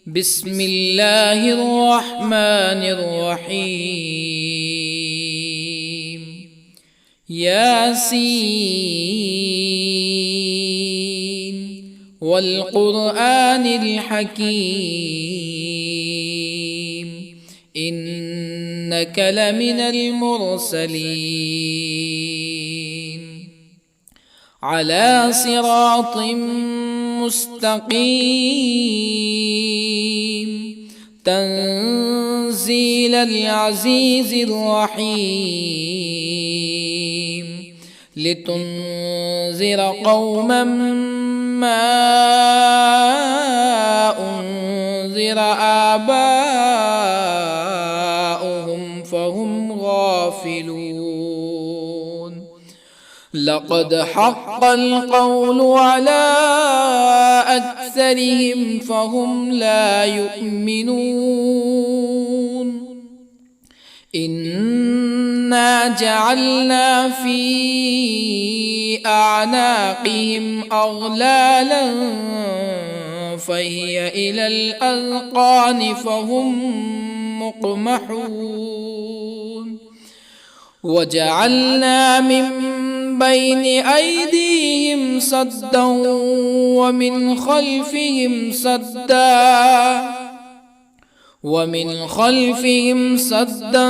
بسم الله الرحمن الرحيم. ياسين والقرآن الحكيم إنك لمن المرسلين على صراط مستقيم تنزيل العزيز الرحيم لتنذر قوما ما أنذر آباؤهم فهم غافلون. لقد حق القول على أكثرهم فهم لا يؤمنون. إنا جعلنا في أعناقهم أغلالا فهي إلى الأذقان فهم مقمحون. وجعلنا من بين أيديهم سدا ومن خلفهم سدا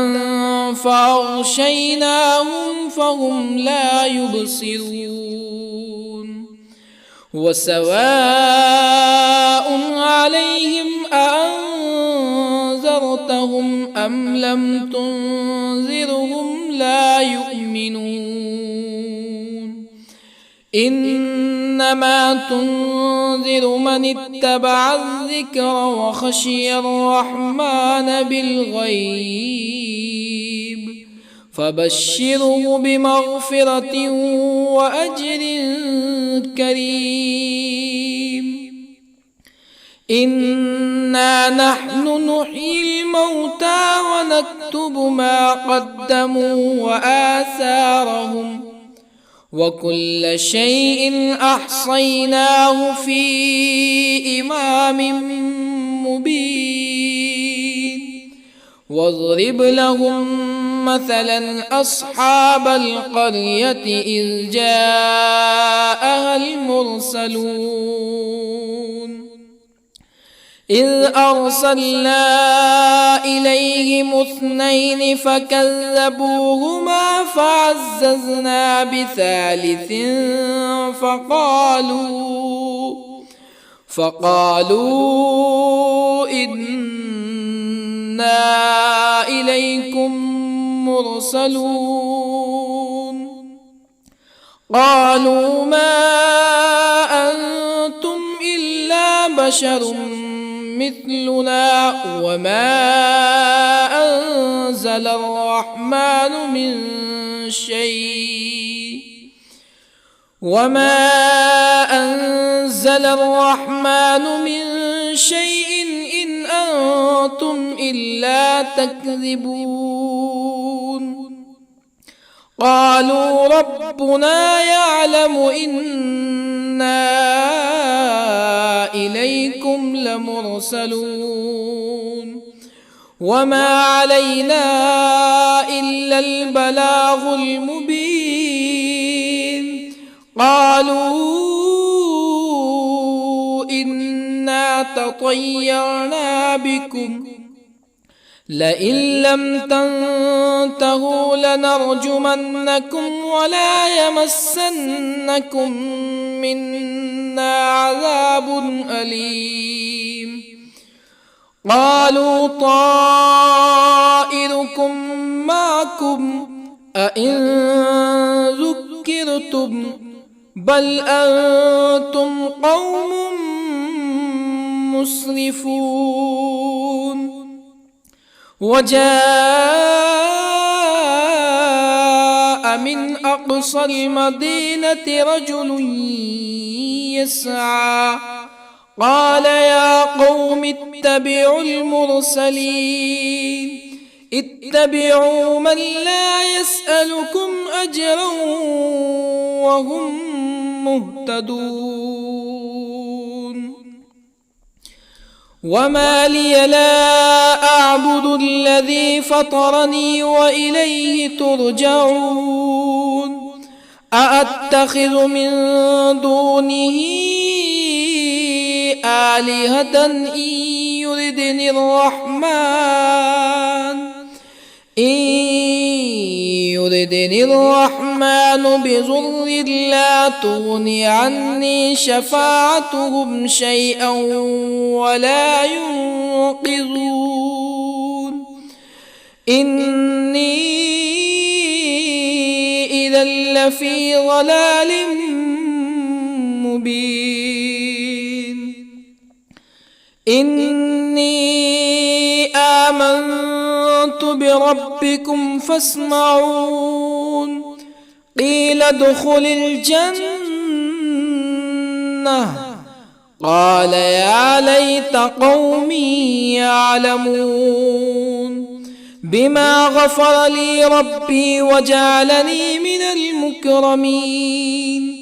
فأغشيناهم فهم لا يبصرون. وسواء عليهم أأنذرتهم أم لم تنذرهم لا يؤمنون. إنما تنذر من اتبع الذكر وخشي الرحمن بالغيب فبشره بمغفرة وأجر كريم. إنا نحن نحيي الموتى ونكتب ما قدموا وآثارهم وكل شيء أحصيناه في إمام مبين. واضرب لهم مثلا أصحاب القرية إذ جاءها المرسلون إذ أرسلنا إليهم اثنين فكذبوهما فعززنا بثالث فقالوا إنا إليكم مرسلون. قالوا ما أنتم إلا بشر مثلنا وما أنزل الرحمن من شيء إن أنتم إلا تكذبون. قالوا ربنا يعلم إنا إليكم لمرسلون وما علينا إلا البلاغ المبين. قالوا إنا تطيرنا بكم لئن لم تنتهوا لنرجمنكم ولا يمسنكم منا عذاب أليم. قالوا طائركم معكم أئن ذكرتم بل أنتم قوم مسرفون. وجاء من أقصى المدينة رجل يسعى قال يا قوم اتبعوا المرسلين اتبعوا من لا يسألكم أجرا وهم مهتدون. وما لي لا أعبد الذي فطرني وإليه ترجعون أأتخذ من دونه آلهة يردني الرحمن بضر لا تغن عني شفاعتهم شيئا ولا ينقذون إني إذا لفي ضلال مبين إني آمنت بربكم فاسمعون قيل ادخل الجنة قال يا ليت قومي يعلمون بما غفر لي ربي وجعلني من المكرمين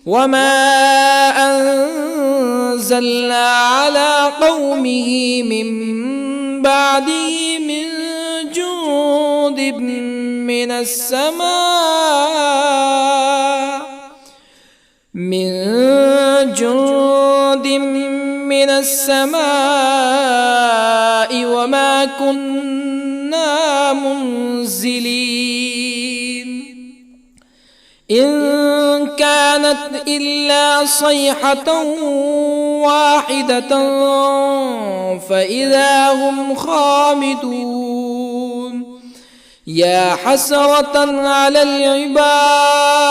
وما أنزلنا على قومه من بعده من جند من السماء وما كنا منزلين إن كانت إلا صيحة واحدة فإذا هم خامدون يا حسرة على العباد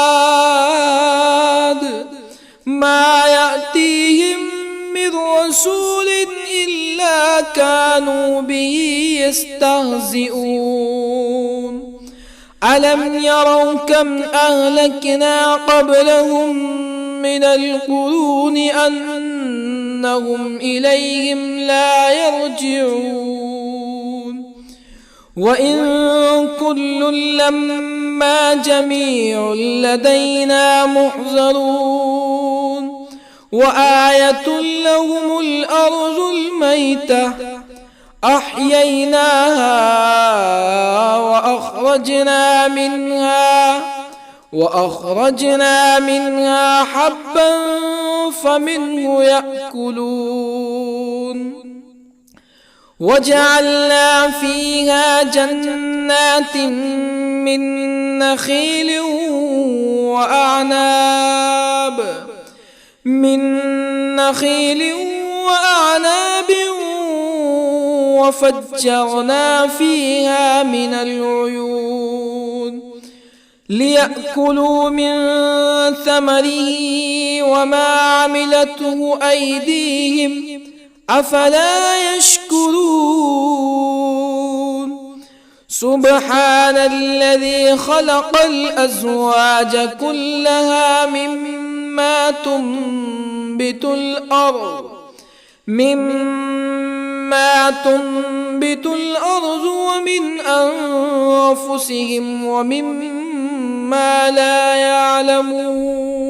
ما يأتيهم من رسول إلا كانوا به يستهزئون ألم يروا كم أهلكنا قبلهم من القرون أنهم إليهم لا يرجعون وإن كل لما جميع لدينا محضرون وآية لهم الأرض الميتة أحييناها وأخرجنا منها حبا فمنه يأكلون وجعلنا فيها جنات من نخيل وأعناب وفجرنا فيها من العيون ليأكلوا من ثمره وما عملته أيديهم أفلا يشكرون سبحان الذي خلق الأزواج كلها مما تنبت الأرض ومن أنفسهم ومما لا يعلمون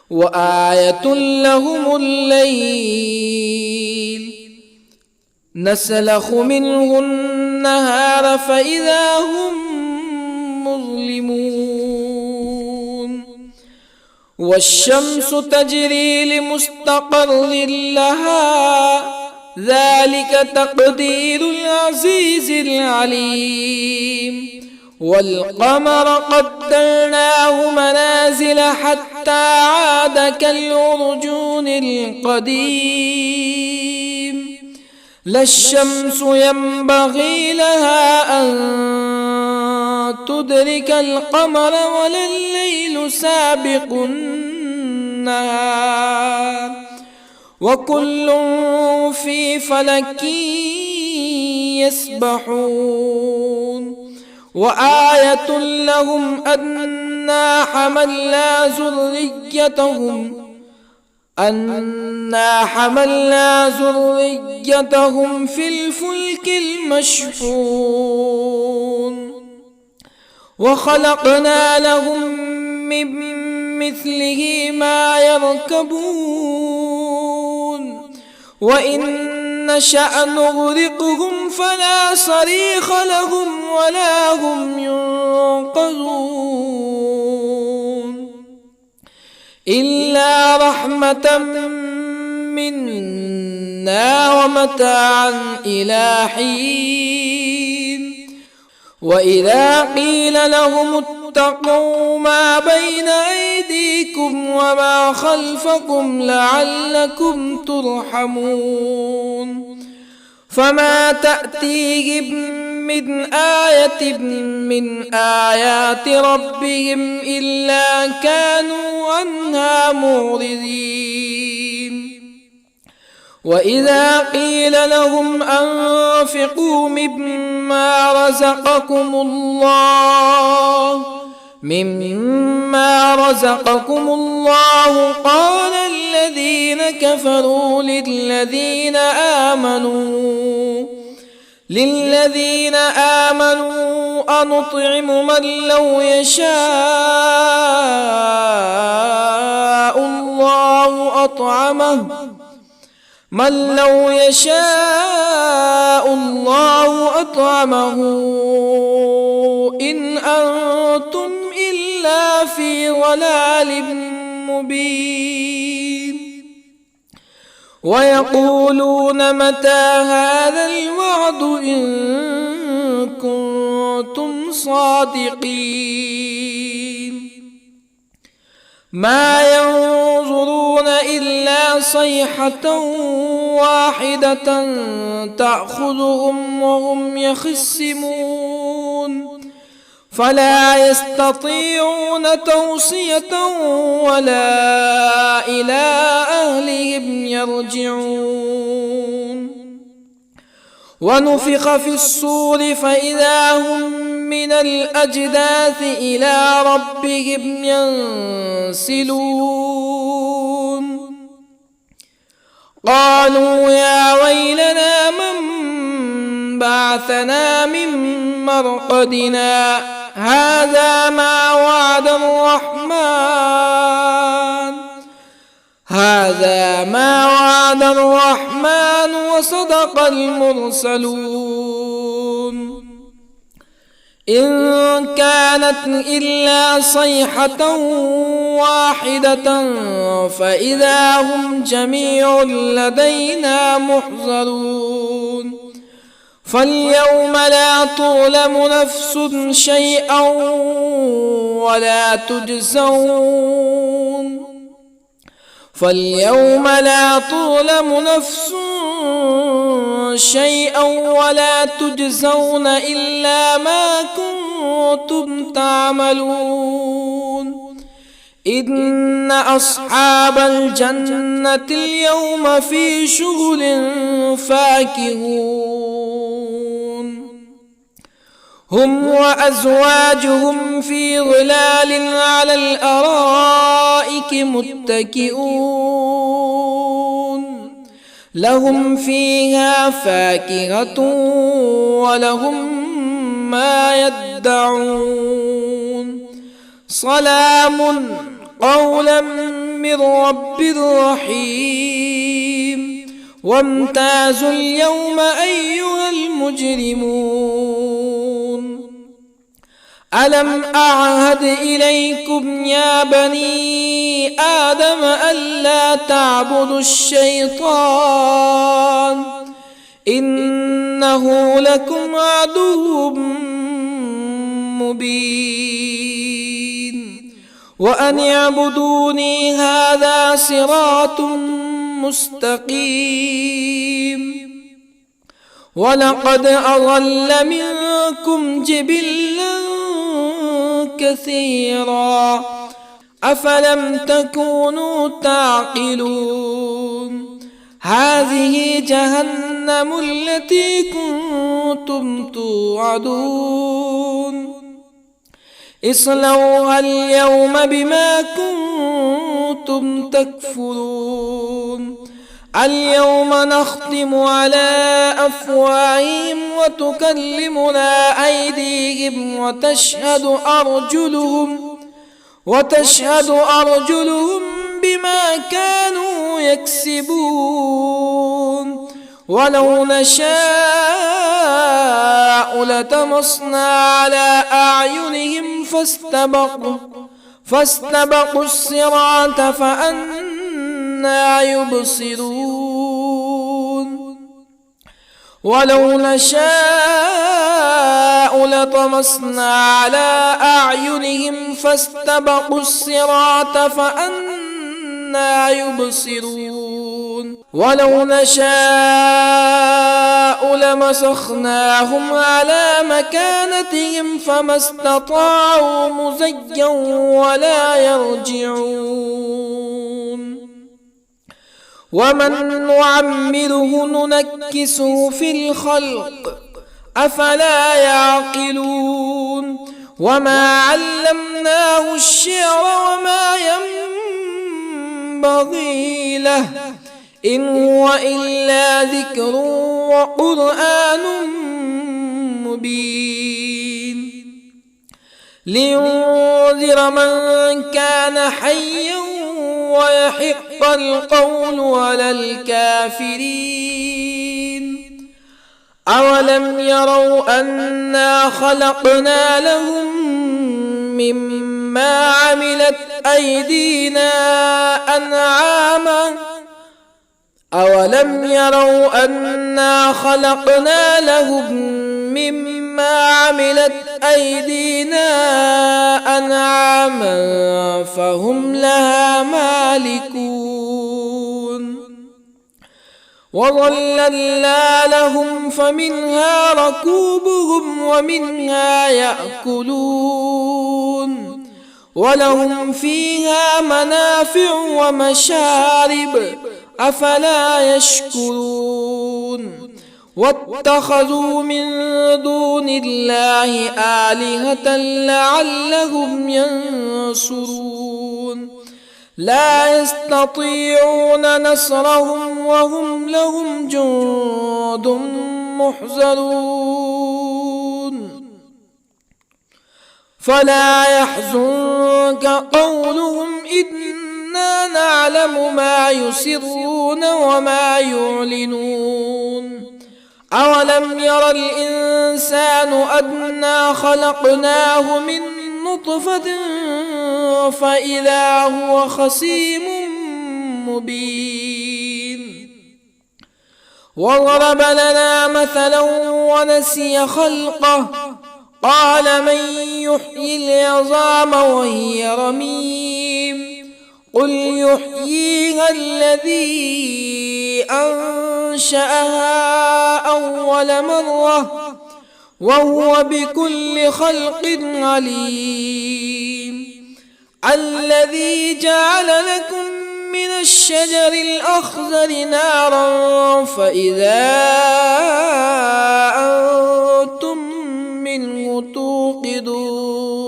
وآية لهم الليل نسلخ منه النهار فإذا هم مظلمون والشمس تجري لمستقر لها ذلك تقدير العزيز العليم والقمر قدرناه منازل حتى عاد كالعرجون القديم لا الشمس ينبغي لها أن تدرك القمر ولا الليل سابق النهار وكل في فلك يسبحون وآية لهم أنا حملنا ذريتهم في الفلك المشحون وخلقنا لهم من مثله ما يركبون وإن نشأ نغرقهم فلا صريخ لهم ولا هم ينقذون إلا رحمة منا ومتاعا إلى حين وإذا قيل لهم اتقوا ما بين أيديكم وما خلفكم لعلكم ترحمون فما تأتيهم من آية من آيات ربهم إلا كانوا عنها معرضين وإذا قيل لهم أنفقوا مما رزقكم الله قال الذين كفروا للذين آمنوا أنطعم من لو يشاء الله أطعمه إن أنتم إلا في ضلال مبين ويقولون متى هذا الوعد إن كنتم صادقين ما ينظرون إلا صيحة واحدة تأخذهم وهم يخصمون فلا يستطيعون توصية ولا إلى أهلهم يرجعون ونفخ في الصور فإذا هم من الأجداث إلى ربهم ينسلون قالوا يا ويلنا من بعثنا من مرقدنا هذا ما وعد الرحمن وصدق المرسلون إن كانت إلا صيحة واحدة فإذا هم جميع لدينا محضرون فاليوم لا تظلم نفس شيئا ولا تجزون إلا ما كنتم تعملون إن أصحاب الجنة اليوم في شغل فاكهون هم وأزواجهم في ظلال على الأرائك متكئون لهم فيها فاكهة ولهم ما يدعون سلام قولا من رب رحيم وامتازوا اليوم أيها المجرمون ألم أعهد إليكم يا بني آدم ألا تعبدوا الشيطان إنه لكم عدو مبين وأن اعبدوني هذا صراط مستقيم ولقد أضل منكم جبلا كثيرا أفلم تكونوا تعقلون هذه جهنم التي كنتم توعدون اصلوها اليوم بما كنتم تكفرون اليوم نختم على أفواههم وتكلمنا أيديهم وتشهد أرجلهم بما كانوا يكسبون ولو نشاء لطمسنا على أعينهم فاستبقوا الصراط فأنى يبصرون ولو نشاء لطمسنا على أعينهم فاستبقوا الصراط فأنى يبصرون ولو نشاء لمسخناهم على مكانتهم فما استطاعوا مزيا ولا يرجعون ومن نعمره ننكسه في الخلق أفلا يعقلون وما علمناه الشعر وما ينبغي له إن هو إلا ذكر وقرآن مبين لينذر من كان حيا ويحق القول على الكافرين أولم يروا أنا خلقنا لهم مما عملت أيدينا أنعاما أولم يروا أنا خلقنا لهم مما عملت أيدينا أنعاما فهم لها مالكون وظللنا لهم فمنها ركوبهم ومنها يأكلون ولهم فيها منافع ومشارب أفلا يشكرون واتخذوا من دون الله آلهة لعلهم ينصرون لا يستطيعون نصرهم وهم لهم جند محضرون فلا يحزنك قولهم إنا نعلم ما يسرون وما يعلنون أولم ير الإنسان أنا خلقناه من نطفة فإذا هو خصيم مبين وضرب لنا مثلا ونسي خلقه قال من يحيي العظام وهي رميم قل يحييها الذي أنشأها أول مرة وهو بكل خلق عليم الذي جعل لكم من الشجر الأخضر نارا فإذا أنتم منه توقدون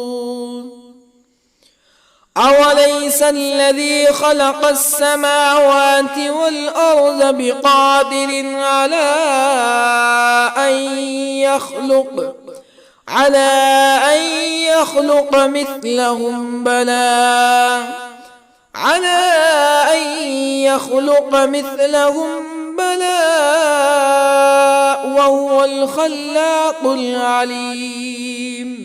أوليس الذي خلق السماوات والأرض بقادر على أن يخلق مثلهم بلى وهو الخلاق العليم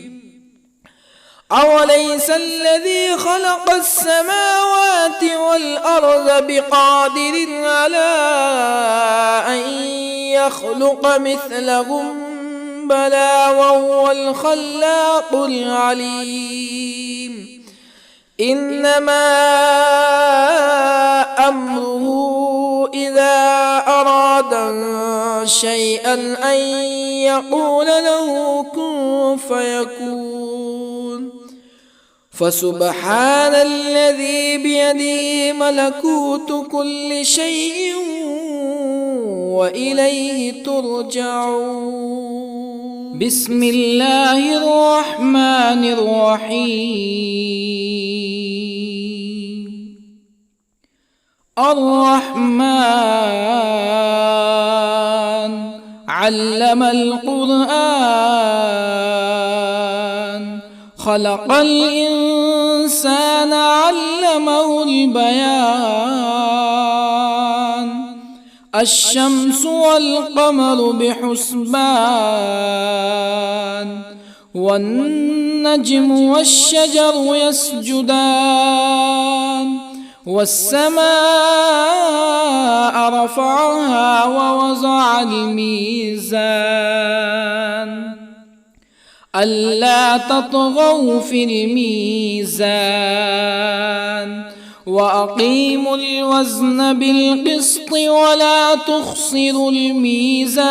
أوليس الذي خلق السماوات والأرض بقادر على أن يخلق مثلهم بلى وهو الخلاق العليم إنما أمره إذا أراد شيئا أن يقول له كن فيكون فسبحان الذي بيده ملكوت كل شيء وإليه ترجعون بسم الله الرحمن الرحيم الرحمن علم القرآن خلق الإنسان الإنسان علمه البيان الشمس والقمر بحسبان والنجم والشجر يسجدان والسماء رفعها ووضع الميزان ألا تطغوا في الميزان وأقيموا الوزن بالقسط ولا تخسروا الميزان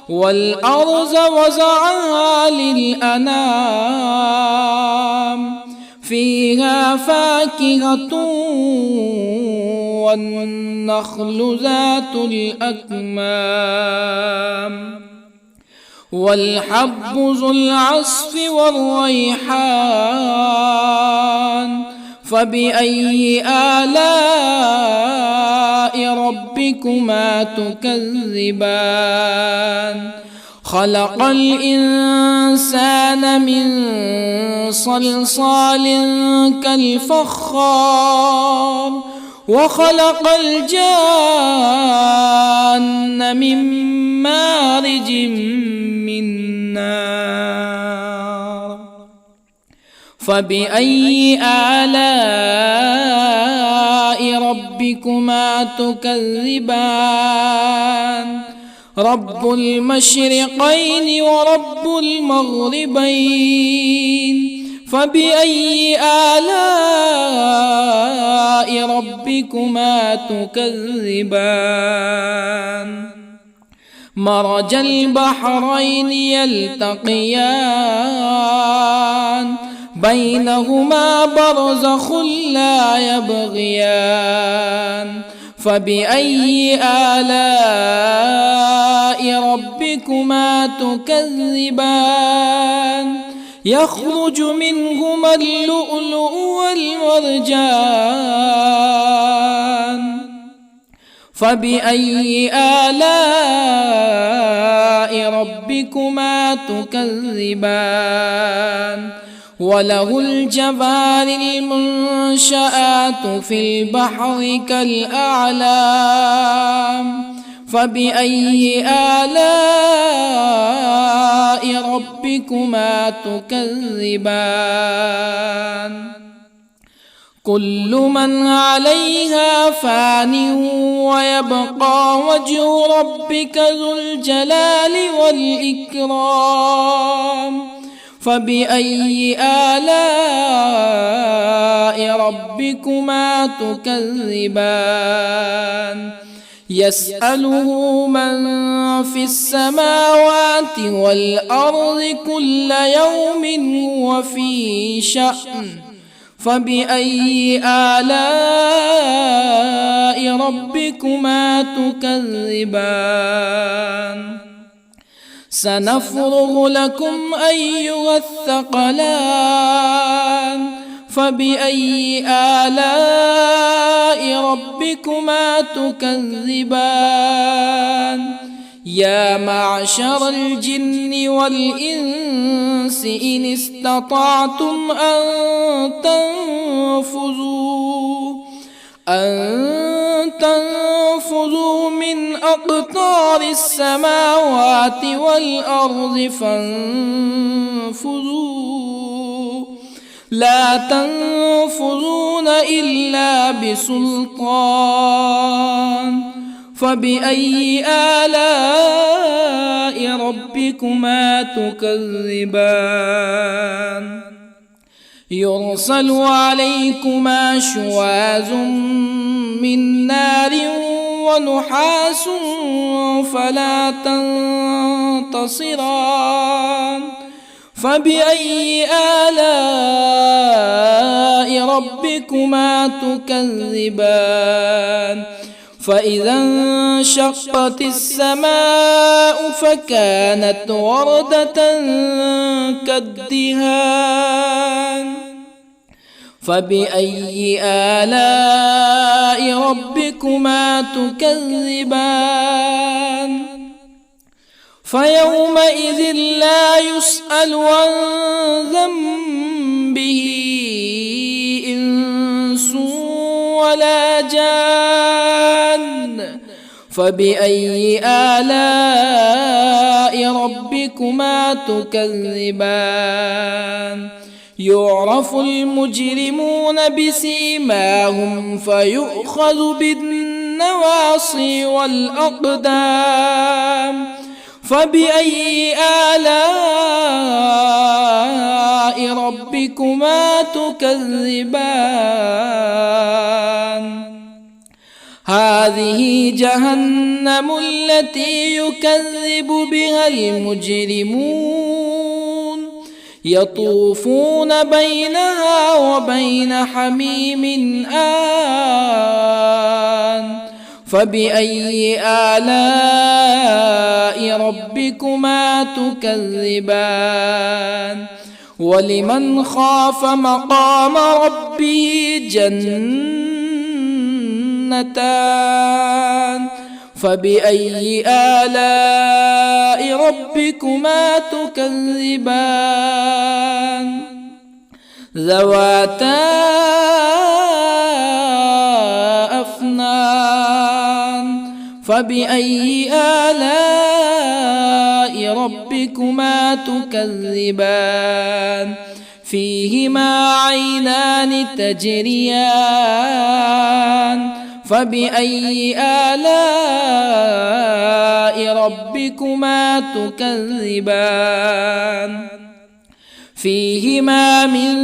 والأرض وضعها للأنام فيها فاكهة والنخل ذات الأكمام والحب ذو العصف والريحان فبأي آلاء ربكما تكذبان خلق الإنسان من صلصال كالفخار وخلق الجان من مارج من نار فبأي آلاء ربكما تكذبان رب المشرقين ورب المغربين فبأي آلاء ربكما تكذبان مرج البحرين يلتقيان بينهما برزخ لا يبغيان فبأي آلاء ربكما تكذبان يخرج منهما اللؤلؤ والمرجان فبأي آلاء ربكما تكذبان وله الجوار المنشآت في البحر كالأعلام فبأي آلاء ربكما تكذبان كل من عليها فان ويبقى وجه ربك ذو الجلال والإكرام فبأي آلاء ربكما تكذبان يسأله من في السماوات والأرض كل يوم هو في شأن فبأي آلاء ربكما تكذبان سنفرغ لكم أيها الثقلان فبأي آلاء ربكما تكذبان يا معشر الجن والإنس إن استطعتم أن تنفذوا من أقطار السماوات والأرض فانفذوا لا تنفذون إلا بسلطان فبأي آلاء ربكما تكذبان يرسل عليكما شواظ من نار ونحاس فلا تنتصران فبأي آلاء ربكما تكذبان فإذا انشقت السماء فكانت وردة كالدهان فبأي آلاء ربكما تكذبان فيومئذ لا يسأل عن ذنبه جان فبأي آلاء ربكما تكذبان يعرف المجرمون بسيماهم فيؤخذ بالنواصي والأقدام فبأي آلاء ربكما تكذبان هذه جهنم التي يكذب بها المجرمون يطوفون بينها وبين حميم آن فبأي آلاء ربكما تكذبان ولمن خاف مقام ربه جنتان فبأي آلاء ربكما تكذبان ذواتا أفنان فبأي آلاء ربكما تكذبان فيهما عينان تجريان فبأي آلاء ربكما تكذبان فيهما من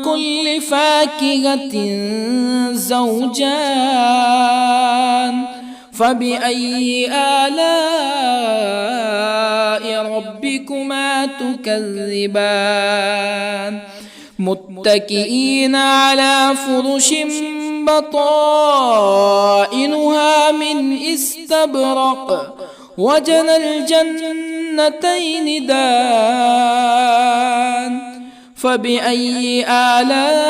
كل فاكهة زوجان فبأي آلاء ربكما تكذبان متكئين على فرش بطائنها من استبرق وجنى الجنتين دان فبأي آلاء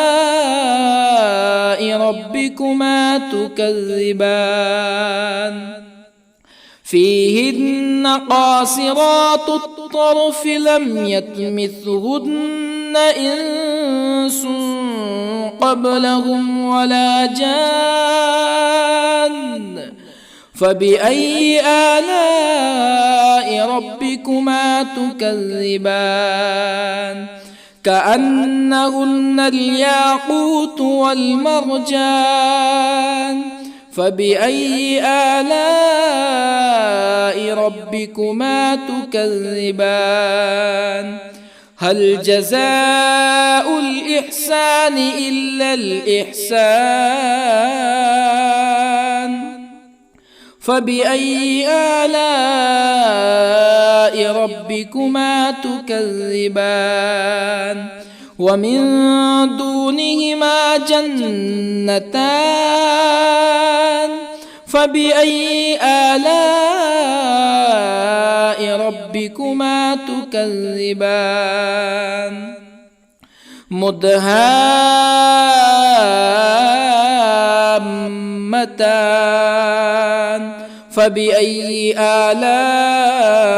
ربكما تكذبان فيهن قاصرات الطرف لم يطمثهن إنس قبلهم ولا جان فبأي آلاء ربكما تكذبان كأنهن الياقوت والمرجان فبأي آلاء ربكما تكذبان هل جزاء الإحسان إلا الإحسان فبأي آلاء ربكما تكذبان ومن دونهما جنتان فبأي آلاء ربكما تكذبان مدهامتان فبأي آلاء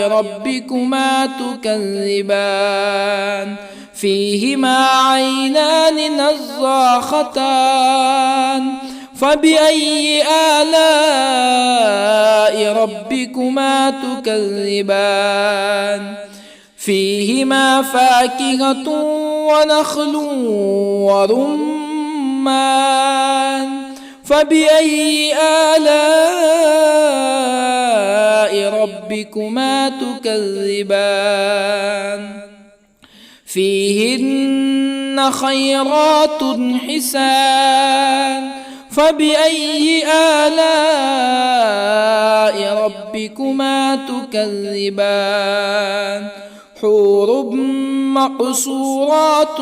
ربكما تكذبان فيهما عينان نضاختان فبأي آلاء ربكما تكذبان فيهما فاكهة ونخل ورمان فبأي آلاء ربكما تكذبان فيهن خيرات حسان فبأي آلاء ربكما تكذبان حور مقصورات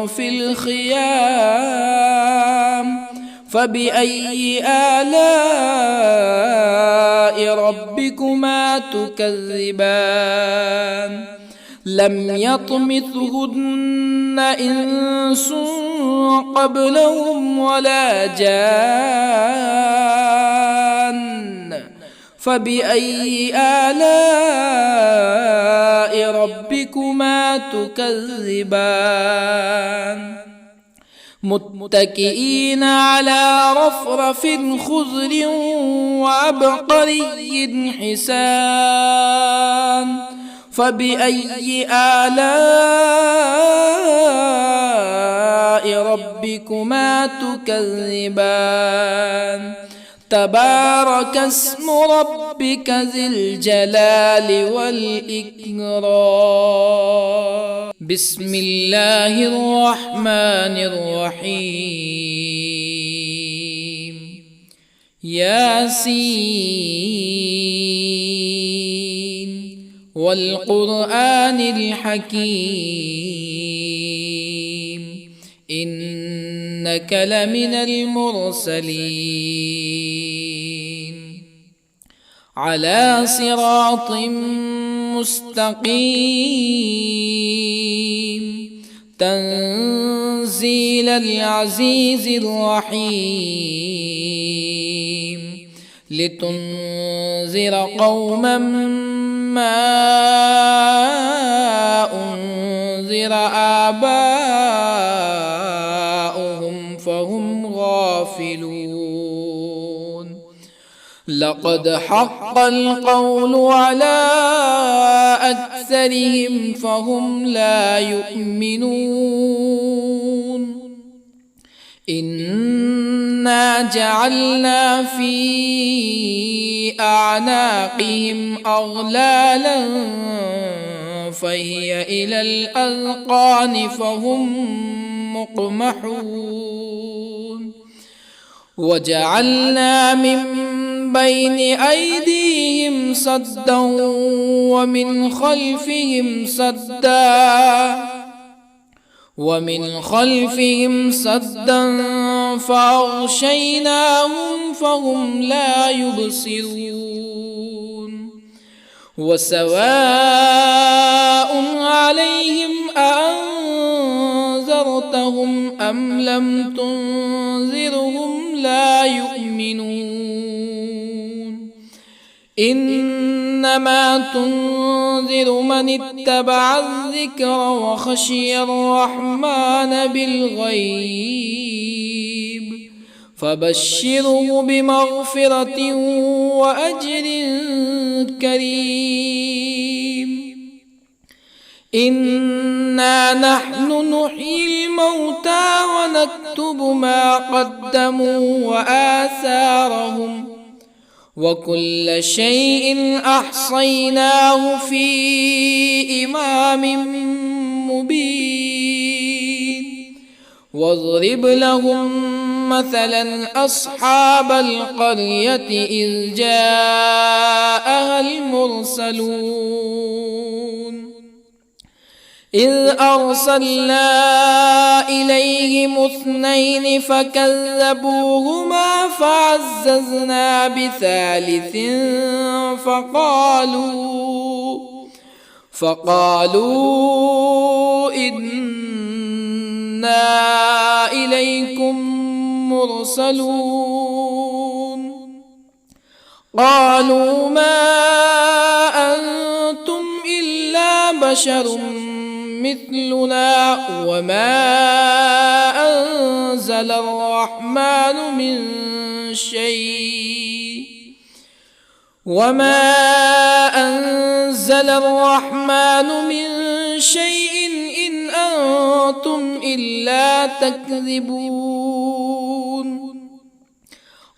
في الخيام فبأي آلاء ربكما تكذبان لم يطمثهن إنس قبلهم ولا جان فبأي آلاء ربكما تكذبان متكئين على رفرف خضر وعبقري حسان فبأي آلاء ربكما تكذبان تبارك اسم ربك ذي الجلال والإكرام بسم الله الرحمن الرحيم ياسين والقرآن الحكيم إنك لمن المرسلين على صراط مستقيم تنزيل العزيز الرحيم لتنذر قوما ما أنذر آباؤهم فهم غافلون لقد حق القول على أكثرهم فهم لا يؤمنون إنا جعلنا في أعناقهم أغلالا فهي إلى الأذقان فهم مقمحون وجعلنا من بين أيديهم سدا ومن خلفهم سدا فأغشيناهم فهم لا يبصرون وسواء عليهم أأنذرتهم أم لم تنذرهم لا يؤمنون إنما تنذر من اتبع الذكر وخشي الرحمن بالغيب فبشره بمغفرة وأجر كريم إنا نحن نحيي الموتى ونكتب ما قدموا وآثارهم وكل شيء أحصيناه في إمام مبين واضرب لهم مثلا أصحاب القرية إذ جاءها المرسلون إذ أرسلنا إليهم اثنين فكذبوهما فعززنا بثالث فقالوا إنا إليكم مرسلون قالوا ما أنتم إلا بشر مثلنا وما أنزل الرحمن من شيء إن أنتم إلا تكذبون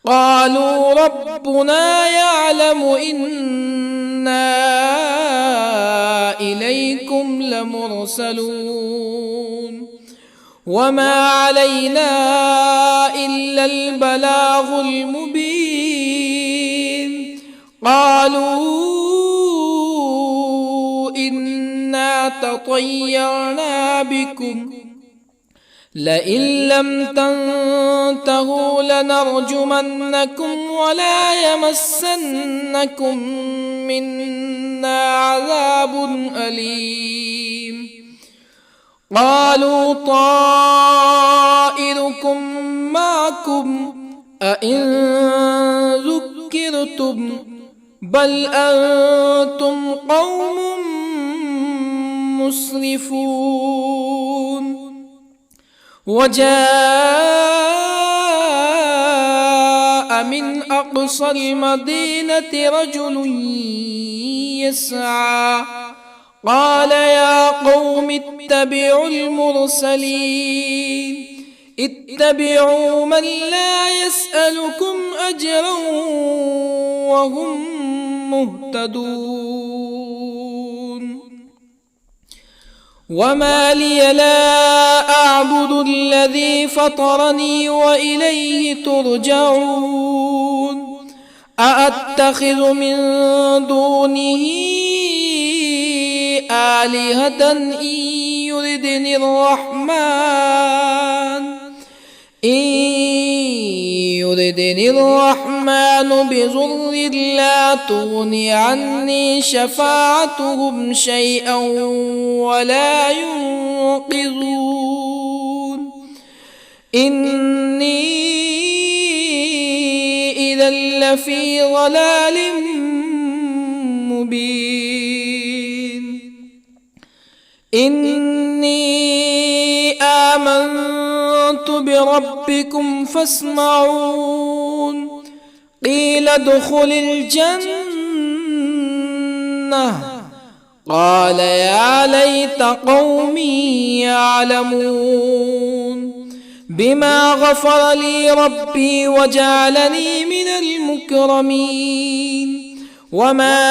قالوا ربنا يعلم إنا إليكم لمرسلون وما علينا إلا البلاغ المبين قالوا إنا تطيرنا بكم لئن لم تنتهوا لنرجمنكم ولا يمسنكم منا عذاب أليم قالوا طائركم معكم أئن ذكرتم بل أنتم قوم مسرفون وجاء من أقصى المدينة رجل يسعى قال يا قوم اتبعوا المرسلين اتبعوا من لا يسألكم أجرا وهم مهتدون وما لي لا أعبد الذي فطرني وإليه ترجعون أأتخذ من دونه آلهة يردني الرحمن بضر لا تغني عني شفاعتهم شيئا ولا ينقذون إني إذا لفي ضلال مبين إني آمنت بربكم فاسمعون قيل ادخل الجنة قال يا ليت قومي يعلمون بما غفر لي ربي وجعلني من المكرمين وما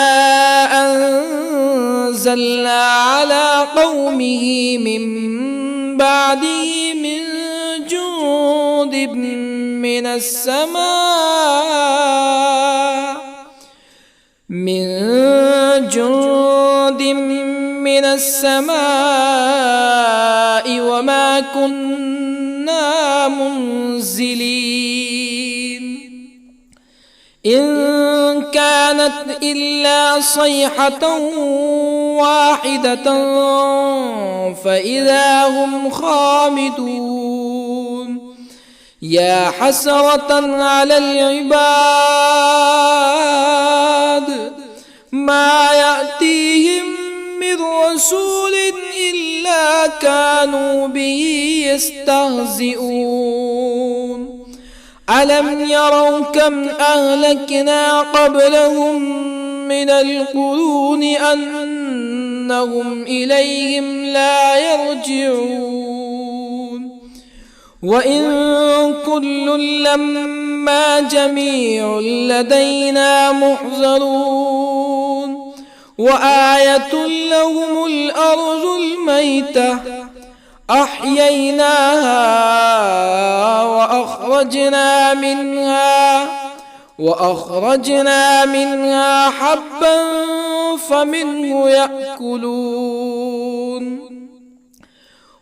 أنزلنا على قومه من بعده من جند من السماء وما كنا منزلين إن كانت إلا صيحة واحدة فإذا هم خامدون يا حسرة على العباد ما يأتيهم من رسول إلا كانوا به يستهزئون ألم يروا كم أهلكنا قبلهم من القرون أنهم إليهم لا يرجعون وإن كل لما جميع لدينا محضرون وآية لهم الأرض الميتة أحييناها وأخرجنا منها حبا فمنه يأكلون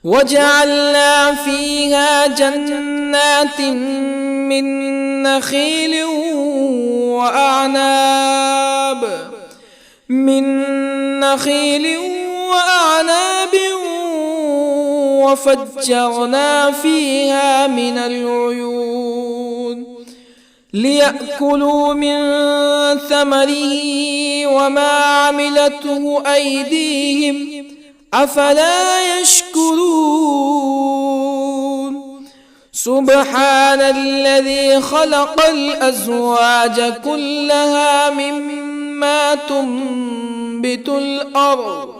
وجعلنا فيها جنات من نخيل وأعناب وفجرنا فيها من العيون ليأكلوا من ثمره وما عملته أيديهم أفلا يشكرون سبحان الذي خلق الأزواج كلها مما تنبت الأرض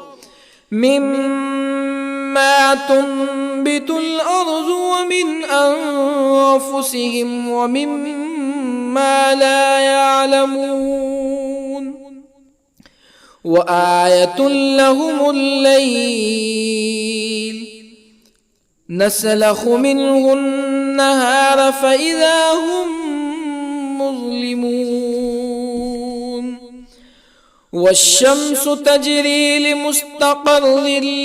ومن أنفسهم ومما لا يعلمون وآية لهم الليل نسلخ منه النهار فإذا هم مظلمون والشمس تجري لمستقر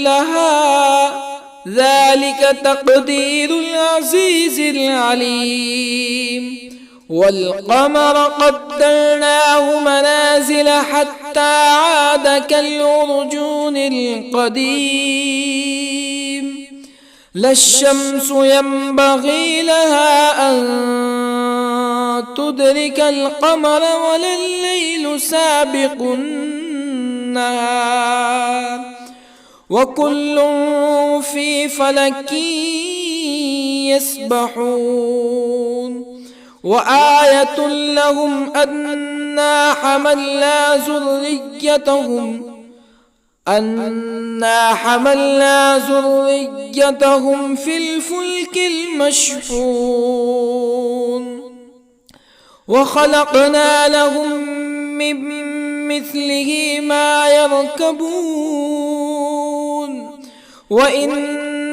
لها ذلك تقدير العزيز العليم والقمر قدرناه منازل حتى عاد كالعرجون القديم لا الشمس ينبغي لها أن تدرك القمر ولا الليل سابق النهار وكل في فلك يسبحون وآية لهم أنا حملنا ذريتهم في الفلك المشحون وخلقنا لهم من مثله ما يركبون وإن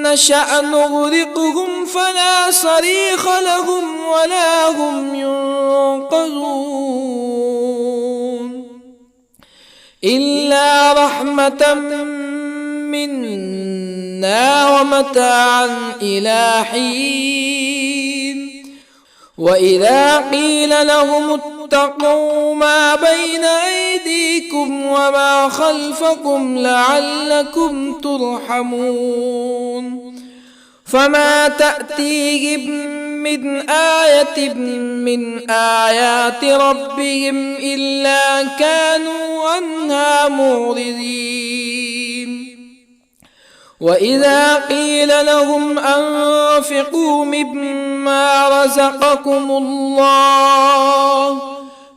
نشأ نغرقهم فلا صريخ لهم ولا هم ينقذون إلا رحمة منا ومتاعا إلى حين وإذا قيل لهم اتقوا ما بين أيديكم وما خلفكم لعلكم ترحمون فما تأتيهم من آية من آيات ربهم إلا كانوا عنها معرضين وإذا قيل لهم أنفقوا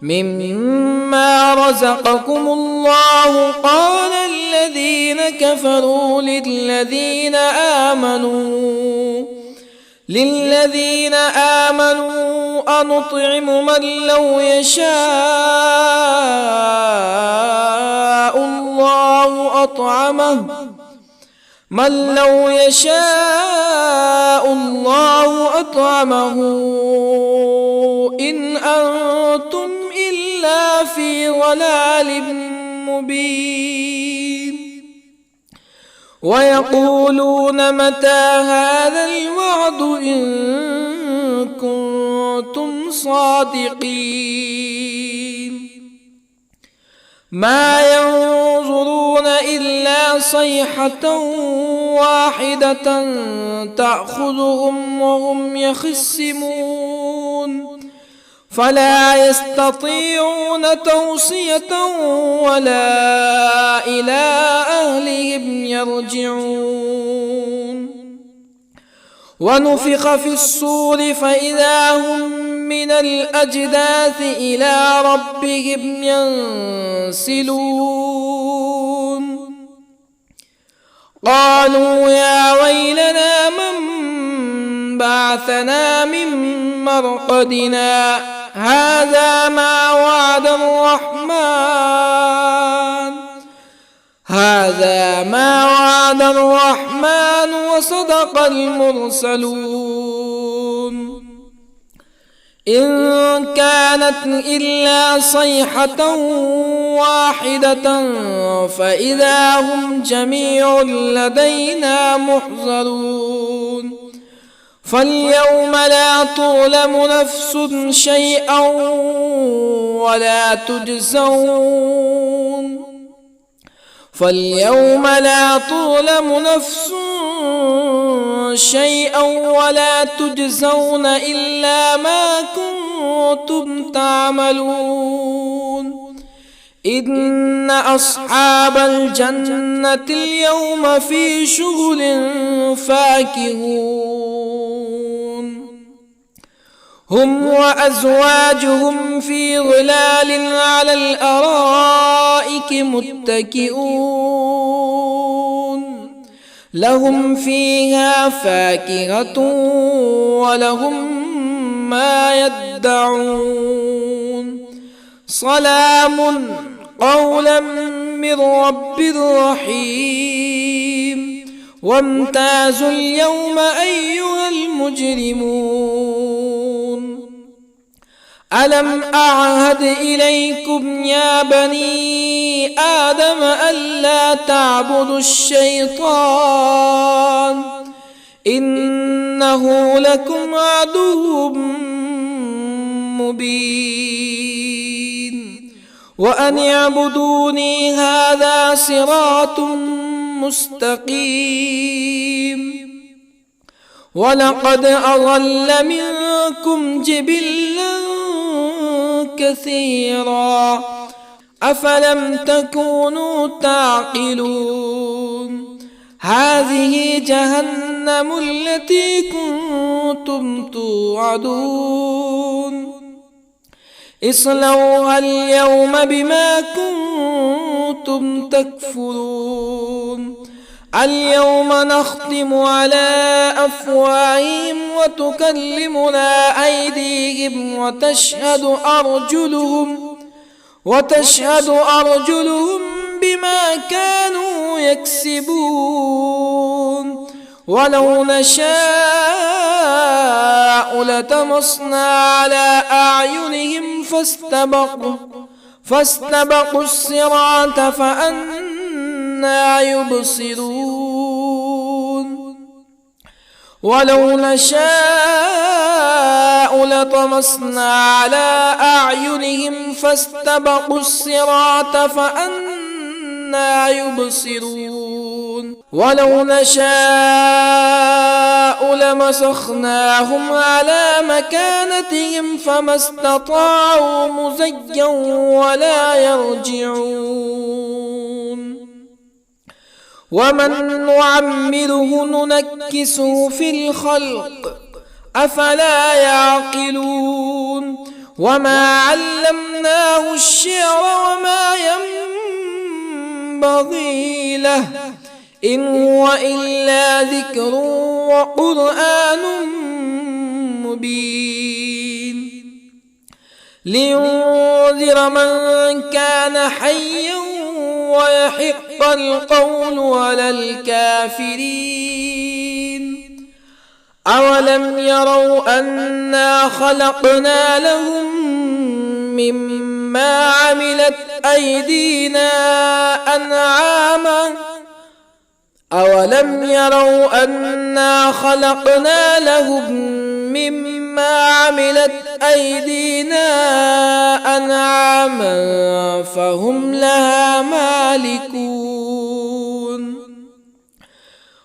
مما رزقكم الله قال الذين كفروا للذين آمنوا أنطعم من لو يشاء الله أطعمه إن أنتم إلا في ضلال مبين ويقولون متى هذا الوعد إن كنتم صادقين ما ينظرون إلا صيحة واحدة تأخذهم وهم يخصمون فلا يستطيعون توصية ولا إلى أهلهم يرجعون ونفخ في الصور فإذا هم من الأجداث إلى ربهم ينسلون قالوا يا ويلنا من بعثنا من مرقدنا هذا ما وعد الرحمن وصدق المرسلون إن كانت إلا صيحة واحدة فإذا هم جميع لدينا محضرون فاليوم لا تظلم نفس شيئا ولا تجزون إلا ما كنتم تعملون إن أصحاب الجنة اليوم في شغل فاكهون هم وأزواجهم في ظلال على الأرائك متكئون لهم فيها فاكهة ولهم ما يدعون سلام قولا من رب رحيم وامتازوا اليوم أيها المجرمون ألم أعهد إليكم يا بني آدم ألا تعبدوا الشيطان إنه لكم عدو مبين وأن اعبدوني هذا صراط مستقيم ولقد أضل منكم جبلا كثيرا أفلم تكونوا تعقلون هذه جهنم التي كنتم توعدون اصلوها اليوم بما كنتم تكفرون اليوم نختم على أفواههم وتكلمنا أيديهم وتشهد أرجلهم بما كانوا يكسبون ولو نشاء لطمسنا على أعينهم فاستبقوا الصراط فأنى يبصرون ولو نشاء لطمسنا على أعينهم فاستبقوا الصراط فأنى يبصرون ولو نشاء لمسخناهم على مكانتهم فما استطاعوا مزيا ولا يرجعون ومن نعمره ننكسه في الخلق أفلا يعقلون وما علمناه الشعر وما ينبغي له إن هو إلا ذكر وقرآن مبين لينذر من كان حيا ويحق القول على الكافرين أولم يروا أنا خلقنا لهم مما عملت أيدينا أنعاما أولم يروا أنا خلقنا لهم مما عملت أيدينا أنعاما فهم لها مالكون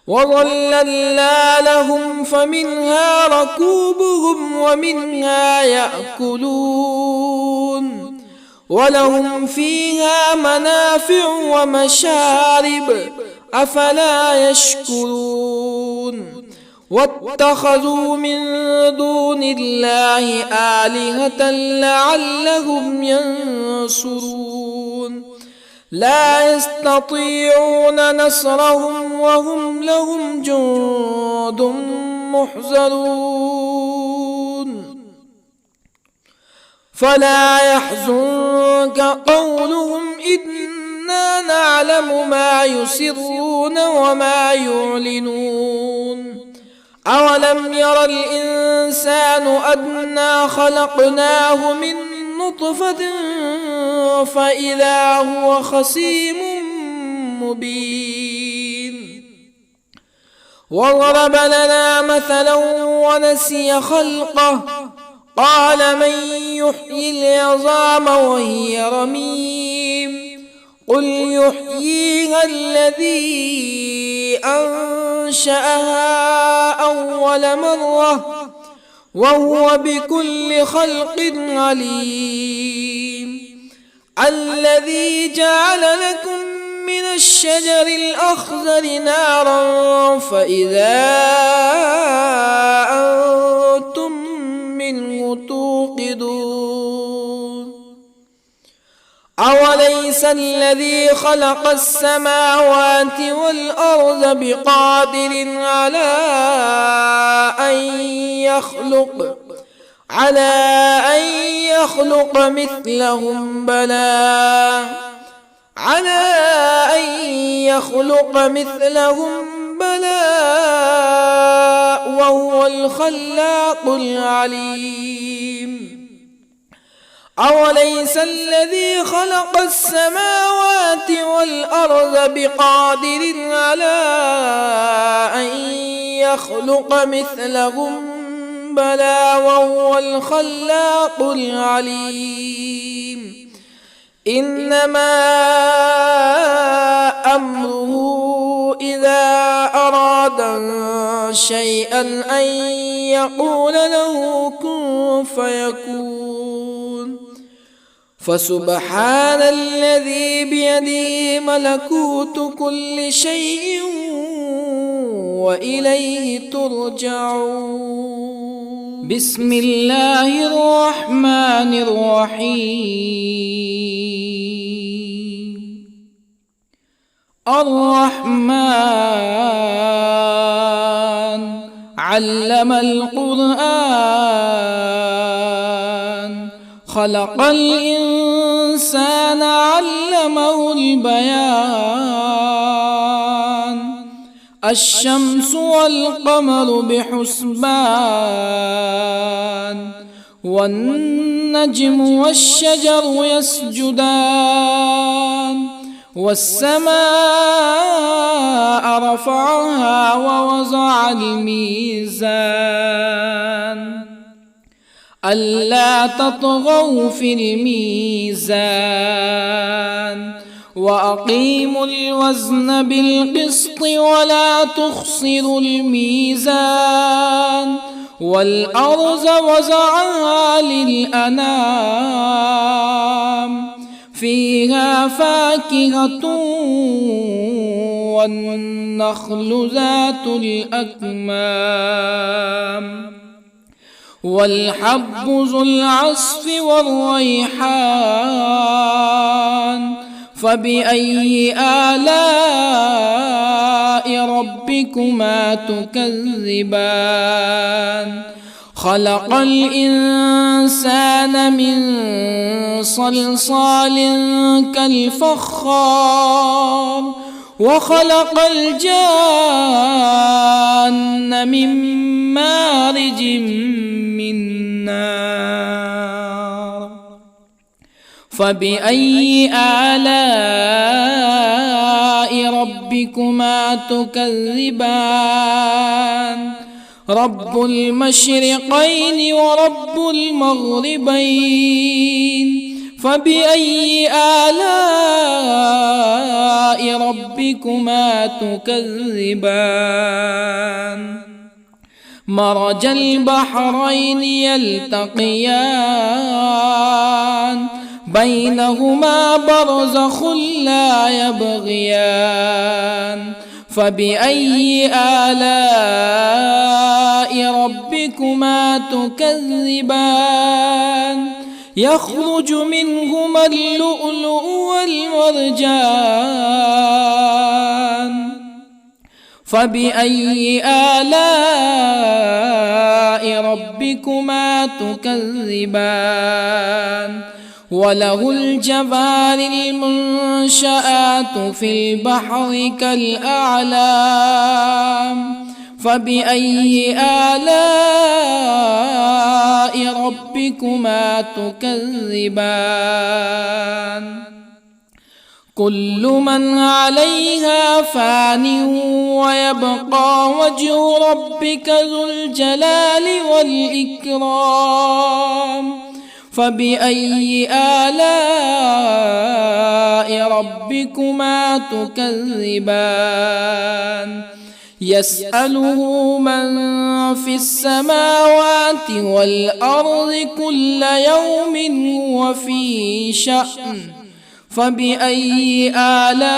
وظللنا لهم فمنها ركوبهم ومنها يأكلون ولهم فيها منافع ومشارب أفلا يشكرون واتخذوا من دون الله آلهة لعلهم ينصرون لا يستطيعون نصرهم وهم لهم جند محضرون فلا يحزنك قولهم إنا نعلم ما يسرون وما يعلنون أولم ير الإنسان أنا خلقناه من نطفة فإذا هو خصيم مبين وضرب لنا مثلا ونسي خلقه قال من يحيي العظام وهي رميم قل يحييها الذي أنشأها أول مرة وهو بكل خلق عليم الذي جعل لكم من الشجر الأخضر نارا فإذا أنتم منه توقدون أوليس الذي خلق السماوات والأرض بقادر على أن يخلق مثلهم بلى وهو الخلاق العليم أوليس الذي خلق السماوات والأرض بقادر على أن يخلق مثلهم بلى وهو الخلاق العليم إنما أمره إذا أراد شيئا أن يقول له كن فيكون فسبحان الذي بيده ملكوت كل شيء وإليه ترجعون. بسم الله الرحمن الرحيم. الرحمن علم القرآن، خلق الإنسان علمه البيان. الشمس والقمر بحسبان، والنجم والشجر يسجدان. والسماء رفعها ووضع الميزان، ألا تطغوا في الميزان. وأقيموا الوزن بالقسط ولا تخسروا الميزان. والأرض وضعها للأنام، فيها فاكهة والنخل ذات الأكمام، والحب ذو العصف والريحان. فبأي آلاء ربكما تكذبان؟ خلق الإنسان من صلصال كالفخار، وخلق الجان من مارج من نار. فبأي آلاء ربكما تكذبان؟ رب المشرقين ورب المغربين. فبأي آلاء ربكما تكذبان؟ مرج البحرين يلتقيان، بينهما برزخ لا يبغيان. فبأي آلاء ربكما تكذبان؟ يخرج منهما اللؤلؤ والمرجان. فبأي آلاء ربكما تكذبان؟ وله الجوار المنشآت في البحر كالأعلام. فبأي آلاء ربكما تكذبان؟ كل من عليها فان، ويبقى وجه ربك ذو الجلال والإكرام. فبأي آلاء ربكما تكذبان؟ يسأله من في السماوات والأرض كل يوم هو في شأن. فبأي آلاء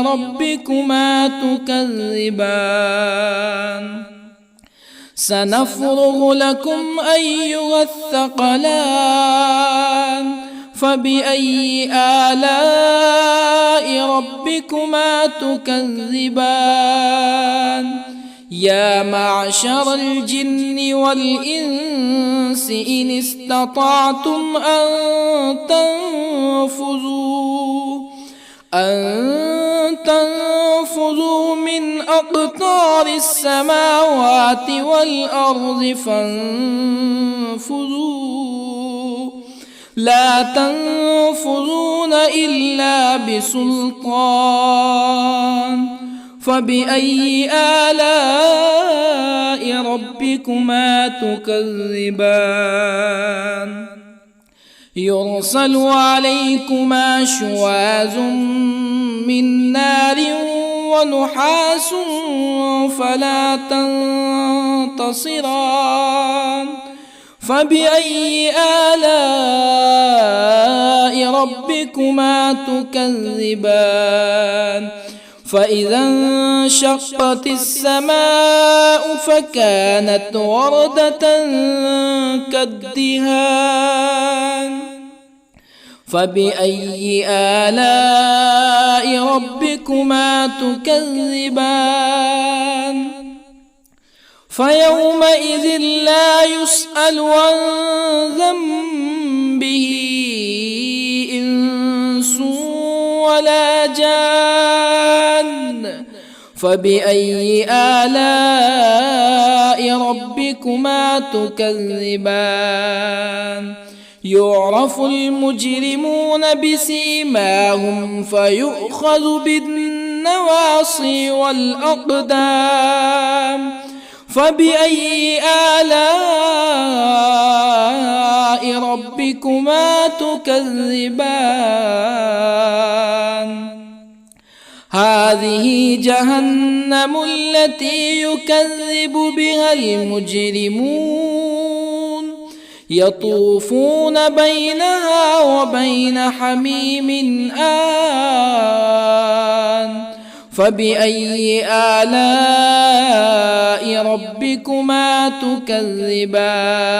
ربكما تكذبان؟ سنفرغ لكم أيها الثقلان. فبأي آلاء ربكما تكذبان؟ يا معشر الجن والإنس إن استطعتم أن تنفذوا من أقطار السماوات والأرض فانفذوا، لا تنفذون إلا بسلطان. فبأي آلاء ربكما تكذبان؟ يرسل عليكما شواظ من نار ونحاس فلا تنتصران. فبأي آلاء ربكما تكذبان؟ فإذا انشقت السماء فكانت وردة كالدهان فبأي آلاء ربكما تكذبان فيومئذ لا يسأل عن ذنبه إنس ولا جان فبأي آلاء ربكما تكذبان يعرف المجرمون بسيماهم فيؤخذ بالنواصي والأقدام فبأي آلاء ربكما تكذبان هذه جهنم التي يكذب بها المجرمون يطوفون بينها وبين حميم آن فبأي آلاء ربكما تكذبان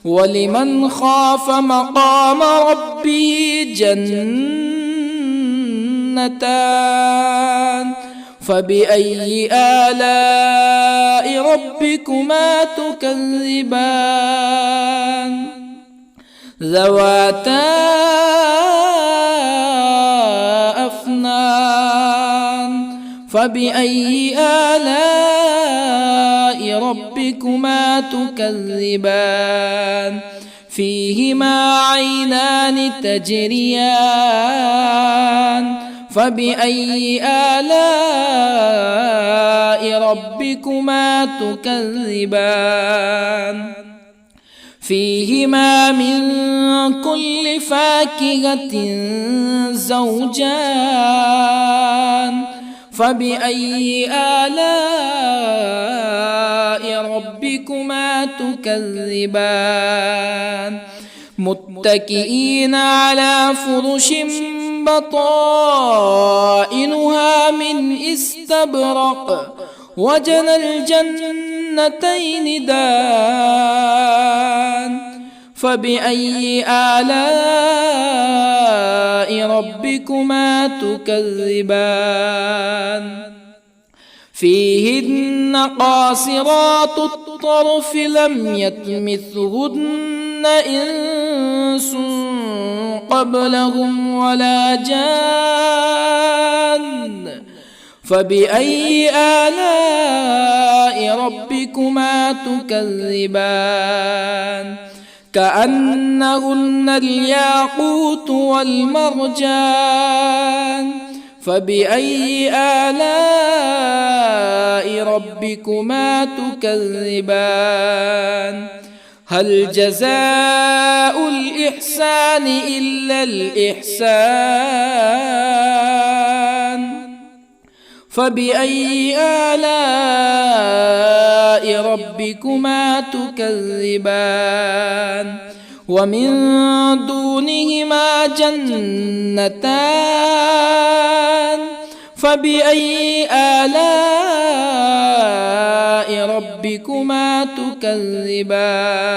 ولمن خاف مقام ربه جنتان فبأي آلاء ربكما تكذبان ذواتا أفنان فبأي آلاء ربكما تكذبان فيهما عينان تجريان فبأي آلاء ربكما تكذبان فيهما من كل فاكهة زوجان فبأي آلاء ربكما تكذبان متكئين على فرش بطائنها من استبرق وجنى الجنتين دان فبأي آلاء ربكما تكذبان فيهن قاصرات الطرف لم يطمثهن إنس قبلهم ولا جان فبأي آلاء ربكما تكذبان كأنهن الياقوت والمرجان فبأي آلاء ربكما تكذبان هل جزاء الإحسان إلا الإحسان فبأي آلاء ربكما تكذبان ومن دونهما جنتان فبأي آلاء ربكما تكذبان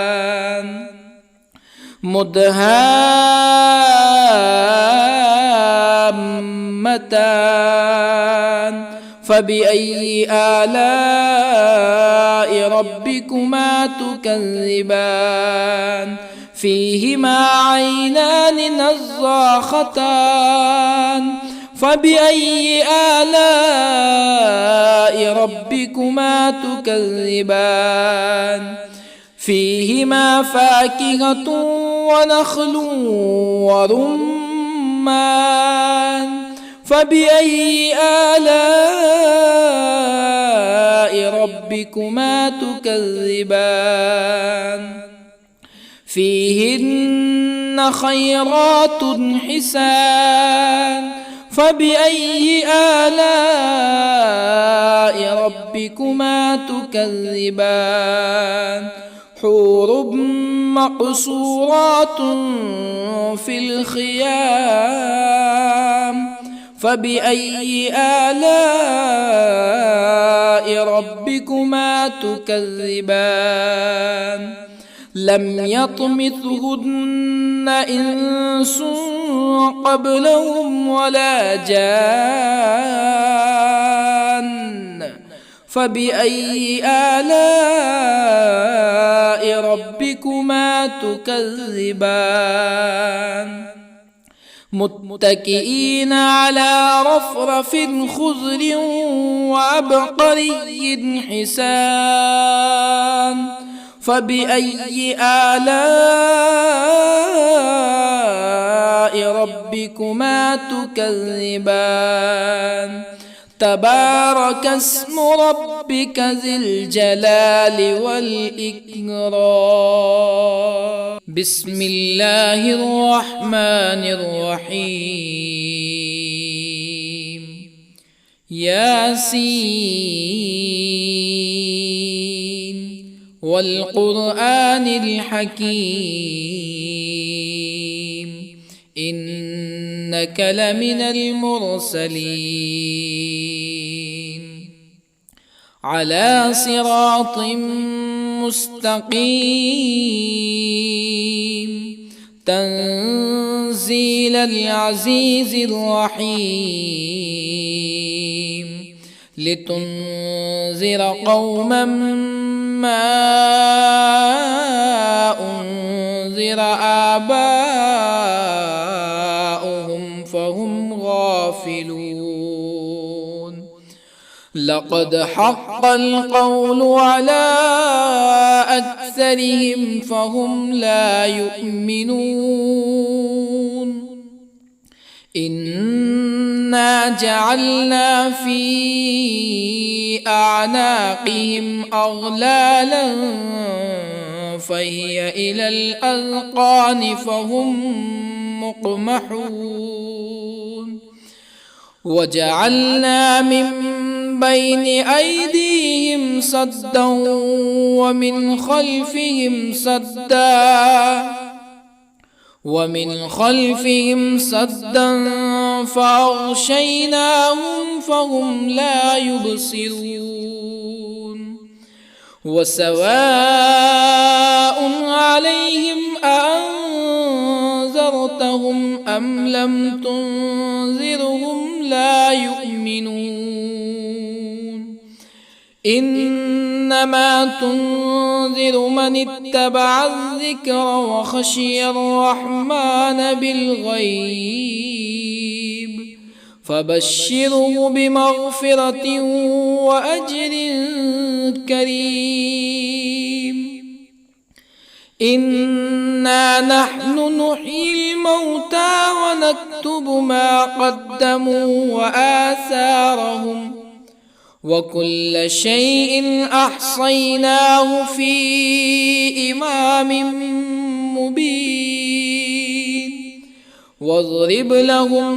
مدهامتان فبأي آلاء ربكما تكذبان فيهما عينان نضاختان فبأي آلاء ربكما تكذبان فيهما فاكهة ونخل ورمان فبأي آلاء ربكما تكذبان فيهن خيرات حسان فبأي آلاء ربكما تكذبان حور مقصورات في الخيام فبأي آلاء ربكما تكذبان لم يطمثهن إنس قبلهم ولا جان فبأي آلاء ربكما تكذبان متكئين على رفرف خضر وعبقري حسان فبأي آلاء ربكما تكذبان تبارك اسم ربك ذي الجلال والإكرام بسم الله الرحمن الرحيم ياسين والقرآن الحكيم إنك لمن المرسلين على صراط مستقيم تنزيل العزيز الرحيم لتنذر قوما ما أنذر آباؤهم فهم غافلون لقد حق القول على أكثرهم فهم لا يؤمنون إنا جعلنا في أعناقهم أغلالا فهي إلى الأذقان فهم مقمحون وجعلنا من بين أيديهم سدا ومن خلفهم سدا فأغشيناهم فهم لا يبصرون وسواء عليهم أأنذرتهم أم لم تنذرهم لا يؤمنون إنما تنذر من اتبع الذكر وخشي الرحمن بالغيب فبشره بمغفرة وأجر كريم إنا نحن نحيي الموتى ونكتب ما قدموا وآثارهم وكل شيء أحصيناه في إمام مبين واضرب لهم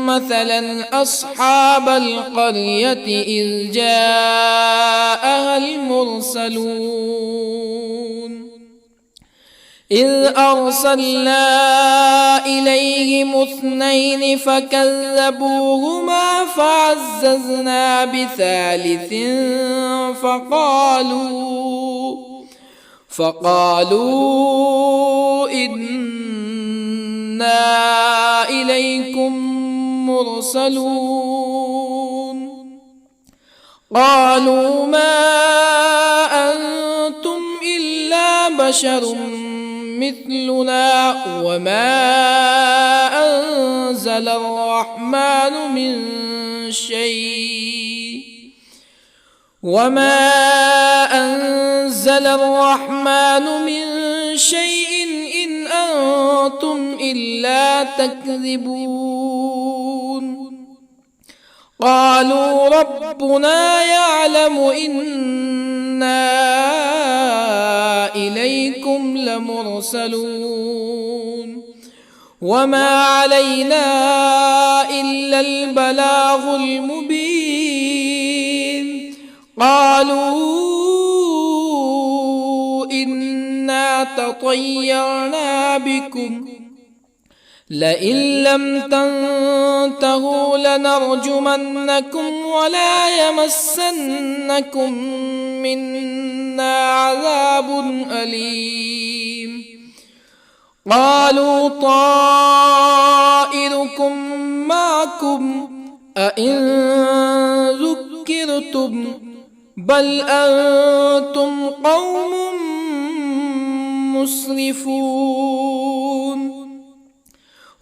مثلا أصحاب القرية إذ جاءها المرسلون إذ أرسلنا إليهم اثنين فكذبوهما فعززنا بثالث فقالوا إنا إليكم مرسلون قالوا ما أنتم إلا بشر مثلنا وما أنزل الرحمن من شيء إن أنتم إلا تكذبون قالوا ربنا يعلم إنا إليكم لمرسلون وما علينا إلا البلاغ المبين قالوا إنا تطيرنا بكم لئن لم تنتهوا لنرجمنكم ولا يمسنكم منا عذاب أليم. قالوا طائركم معكم أئن ذكرتم بل أنتم قوم مسرفون.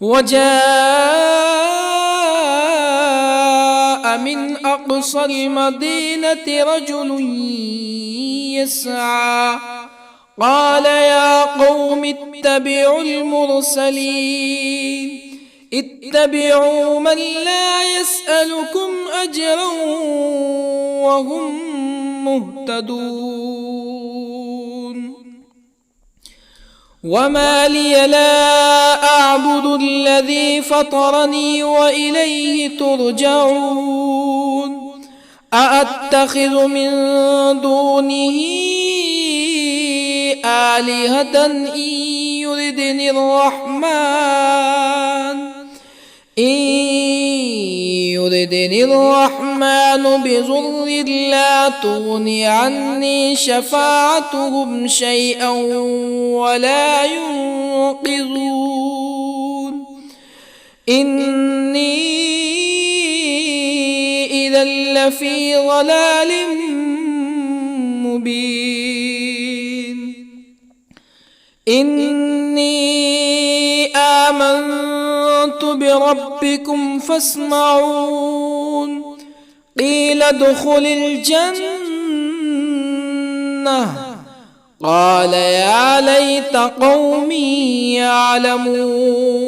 وجاء من أقصى المدينة رجل يسعى قال يا قوم اتبعوا المرسلين اتبعوا من لا يسألكم أجرا وهم مهتدون. وما لي لا أعبد الذي فطرني وإليه ترجعون. أأتخذ من دونه آلهة إن يردني الرحمن بضر لا تغني عني شفاعتهم شيئا ولا ينقذون. إني إذا لفي ضلال مبين. إني آمنت بربكم فاسمعون. قيل ادخل الجنة قال يا ليت قومي يعلمون.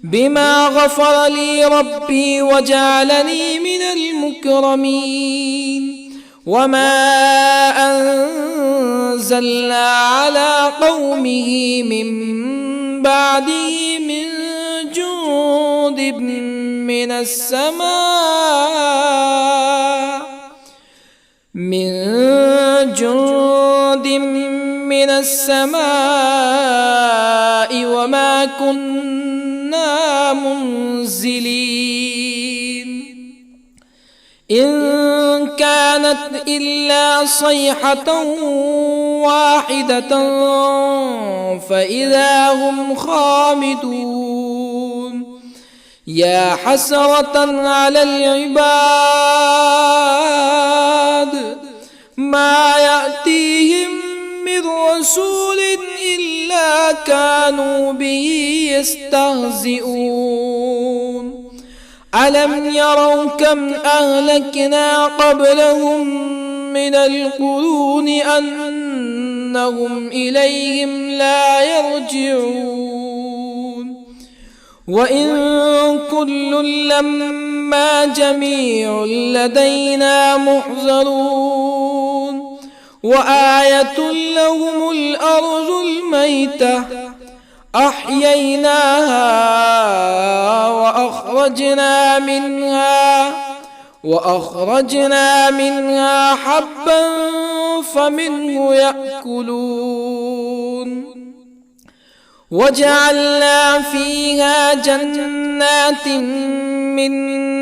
بما غفر لي ربي وجعلني من المكرمين. وما أنزلنا على قومه من بعده من جند من السماء وما كنا منزلين. إن كانت إلا صيحة واحدة فإذا هم خامدون. يا حسرة على العباد ما يأتيهم من رسول إلا كانوا به يستهزئون. ألم يروا كم أهلكنا قبلهم من القرون أنهم إليهم لا يرجعون. وإن كل لما جميع لدينا محضرون. وآية لهم الأرض الميتة أحييناها وأخرجنا منها حبا فمنه يأكلون. وجعلنا فيها جنات من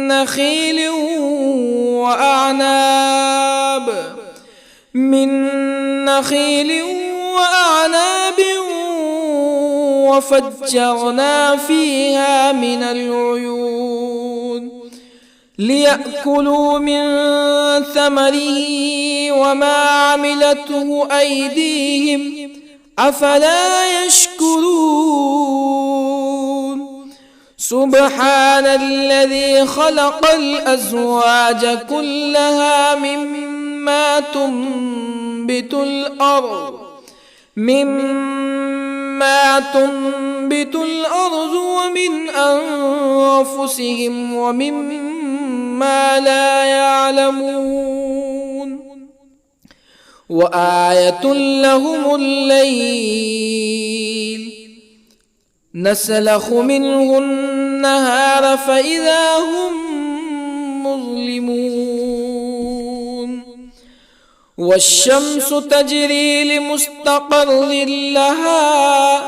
نخيل وأعناب وفجرنا فيها من العيون ليأكلوا من ثمره وما عملته أيديهم أفلا يشكرون. سبحان الذي خلق الأزواج كلها مما تنبت الأرض ومن أنفسهم ومما لا يعلمون. وآية لهم الليل نسلخ منه النهار فإذا هم مظلمون. والشمس تجري لمستقر لها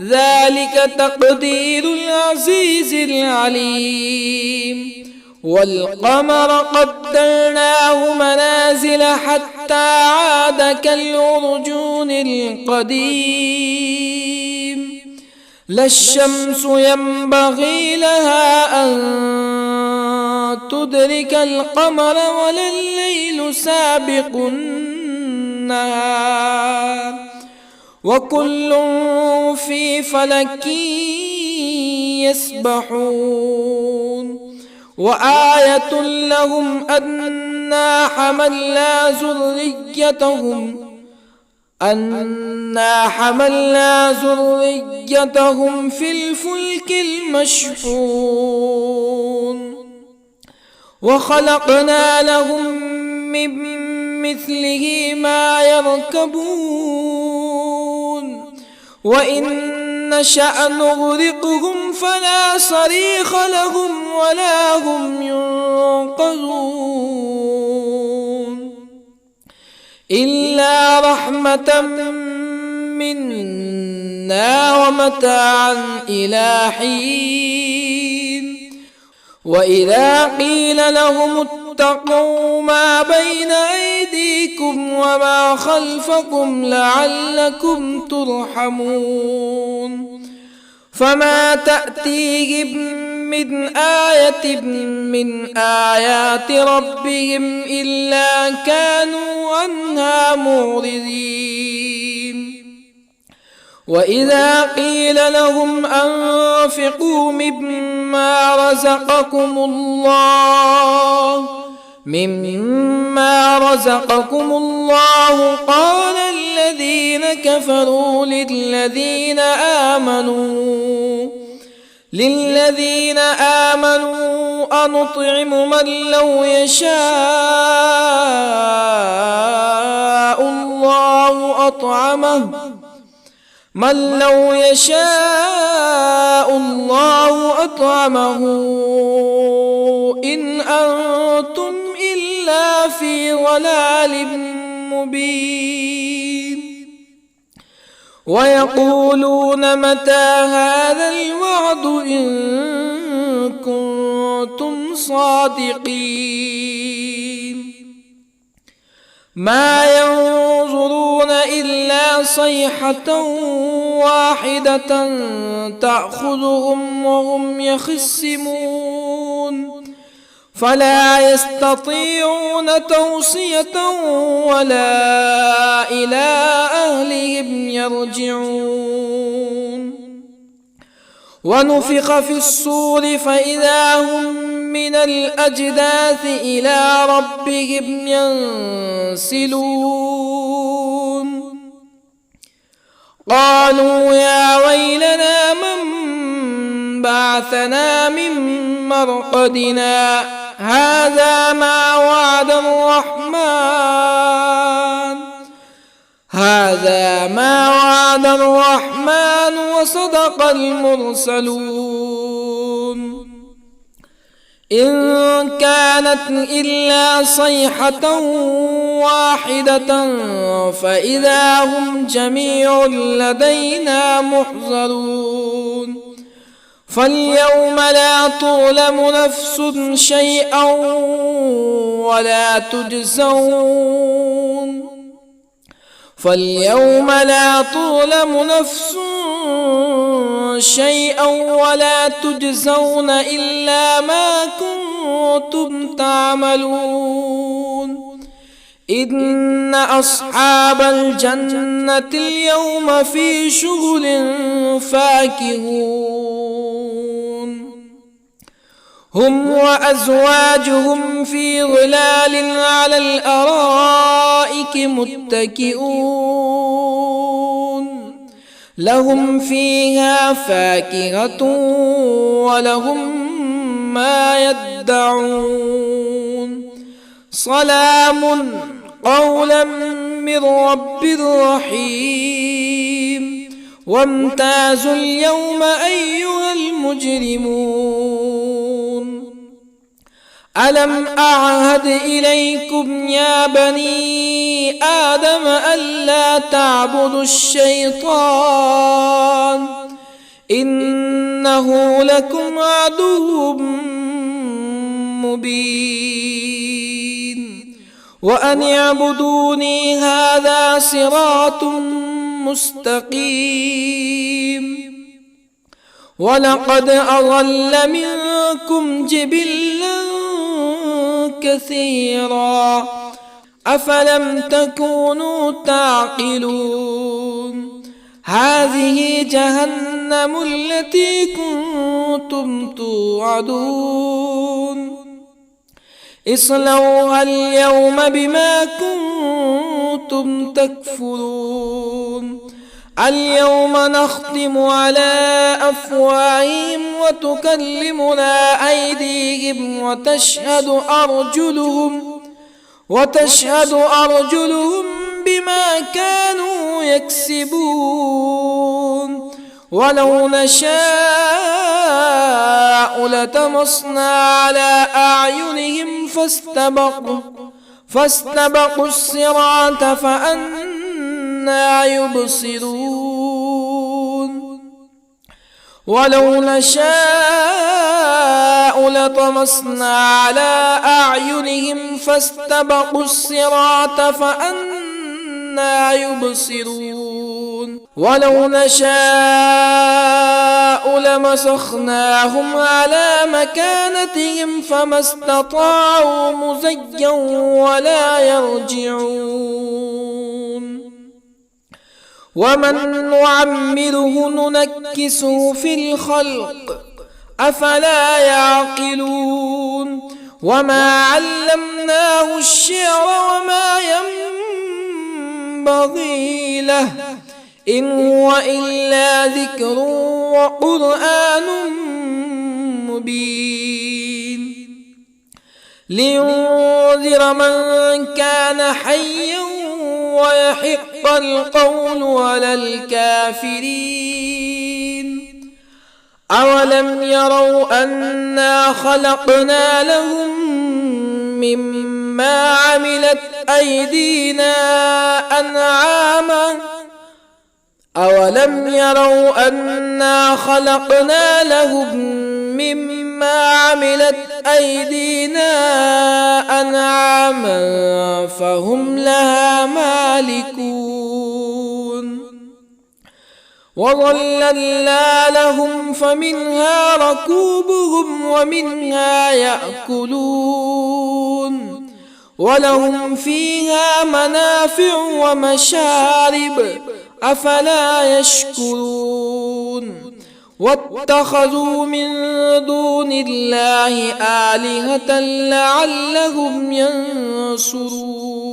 ذلك تقدير العزيز العليم. والقمر قدرناه منازل حتى عاد كالعرجون القديم. لا الشمس ينبغي لها أن تدرك القمر ولا الليل سابق النهار وكل في فلك يسبحون. وآية لهم أنا حملنا ذريتهم في الفلك المشحون وخلقنا لهم من مثله ما يركبون وإن نشأ نغرقهم فلا صريخ لهم ولا هم ينقذون إلا رحمة منا ومتاعا إلى حين. وإذا قيل لهم اتقوا ما بين أيديكم وما خلفكم لعلكم ترحمون فما تأتيهم من آية من آيات ربهم إلا كانوا عنها معرضين. وإذا قيل لهم أنفقوا مما رزقكم الله قال الذين كفروا للذين آمنوا أنطعم من لو يشاء الله أطعمه إن أنتم إلا في ضلال مبين. ويقولون متى هذا الوعد إن كنتم صادقين ما ينظرون إلا صيحة واحدة تأخذهم وهم يخصمون فلا يستطيعون توصية ولا إلى أهلهم يرجعون. ونفخ في الصور فإذا هم من الأجداث إلى ربهم ينسلون قالوا يا ويلنا من بعثنا من مرقدنا هذا ما وعد الرحمن وصدق المرسلون إن كانت إلا صيحة واحدة فإذا هم جميع لدينا محضرون فاليوم لا تظلم نفس شيئا ولا تجزون إلا ما كنتم تعملون إن أصحاب الجنة اليوم في شغل فاكهون هم وأزواجهم في ظلال على الأرائك متكئون لهم فيها فاكهة ولهم ما يدعون سلام قولا من رب رحيم وامتازوا اليوم أيها المجرمون ألم أعهد إليكم يا بني آدم ألا تعبدوا الشيطان إنه لكم عدو مبين وأن اعبدوني هذا صراط مستقيم ولقد أضل منكم جبلا كثيرا أفلم تكونوا تعقلون هذه جهنم التي كنتم توعدون اصلوها اليوم بما كنتم تكفرون اليوم نختم على أفواههم وتكلمنا أيديهم وتشهد أرجلهم بما كانوا يكسبون ولو نشاء لطمسنا على أعينهم فاستبقوا الصراط فأنى يبصرون ولو نشاء لطمسنا على أعينهم فاستبقوا الصراط فأنى يبصرون ولو نشاء لمسخناهم على مكانتهم فما استطاعوا مزيا ولا يرجعون ومن نعمره ننكسه في الخلق أفلا يعقلون وما علمناه الشعر وما ينبغي له إن هو إلا ذكر وقرآن مبين لينذر من كان حيا ويحق القول على الكافرين أولم يروا أنا خلقنا لهم مما عملت أيدينا أنعاما أولم يروا أنا خلقنا لهم مما عملت أيدينا أنعاما فهم لها مالكون وظللنا لهم فمنها ركوبهم ومنها يأكلون ولهم فيها منافع ومشارب أفلا يشكرون واتخذوا من دون الله آلهة لعلهم ينصرون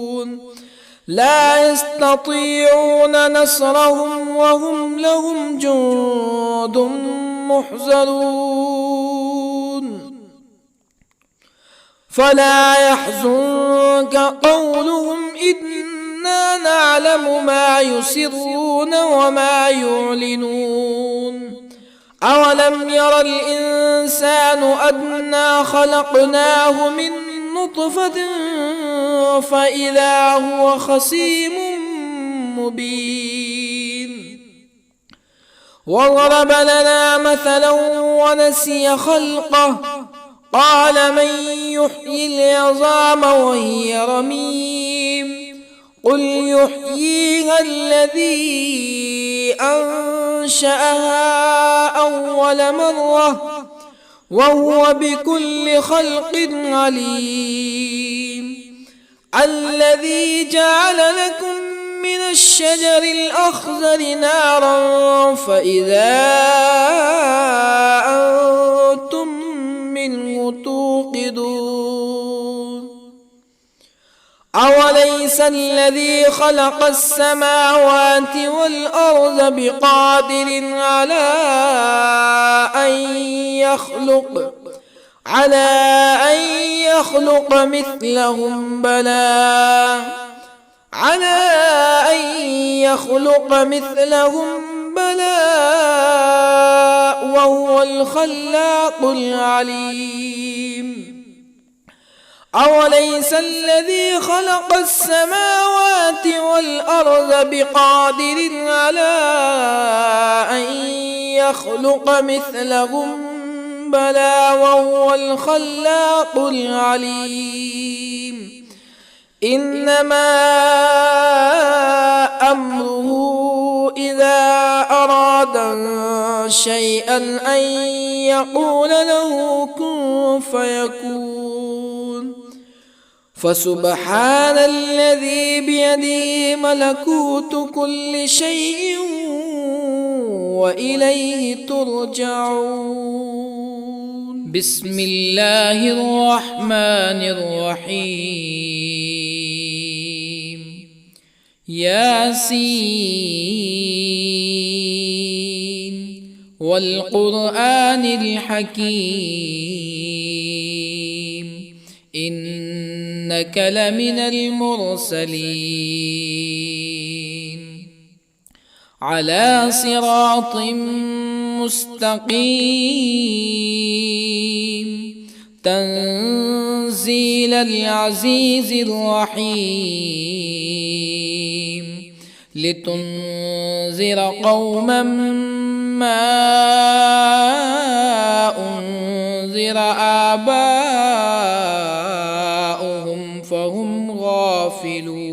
لا يستطيعون نصرهم وهم لهم جند محضرون فلا يحزنك قولهم إنا نعلم ما يسرون وما يعلنون أولم ير الإنسان أنا خلقناه من نطفة فإذا هو خصيم مبين وضرب لنا مثلا ونسي خلقه قال من يحيي العظام وهي رميم قل يحييها الذي أنشأها أول مرة وهو بكل خلق عليم الذي جعل لكم من الشجر الأخضر نارا فإذا أنتم منه توقدون أوليس الذي خلق السماوات والأرض بقادر على أن يخلق مثلهم بلى وهو الخلاق العليم أوليس الذي خلق السماوات والأرض بقادر على أن يخلق مثلهم بلى وهو الخلاق العليم إنما أمره إذا أراد شيئا أن يقول له كن فيكون فسبحان الذي بيده ملكوت كل شيء وإليه ترجعون. بسم الله الرحمن الرحيم. ياسين والقرآن الحكيم إنك لمن المرسلين على صراط مستقيم تنزيل العزيز الرحيم لتنذر قوما ما أنذر آباؤهم فهم غافلون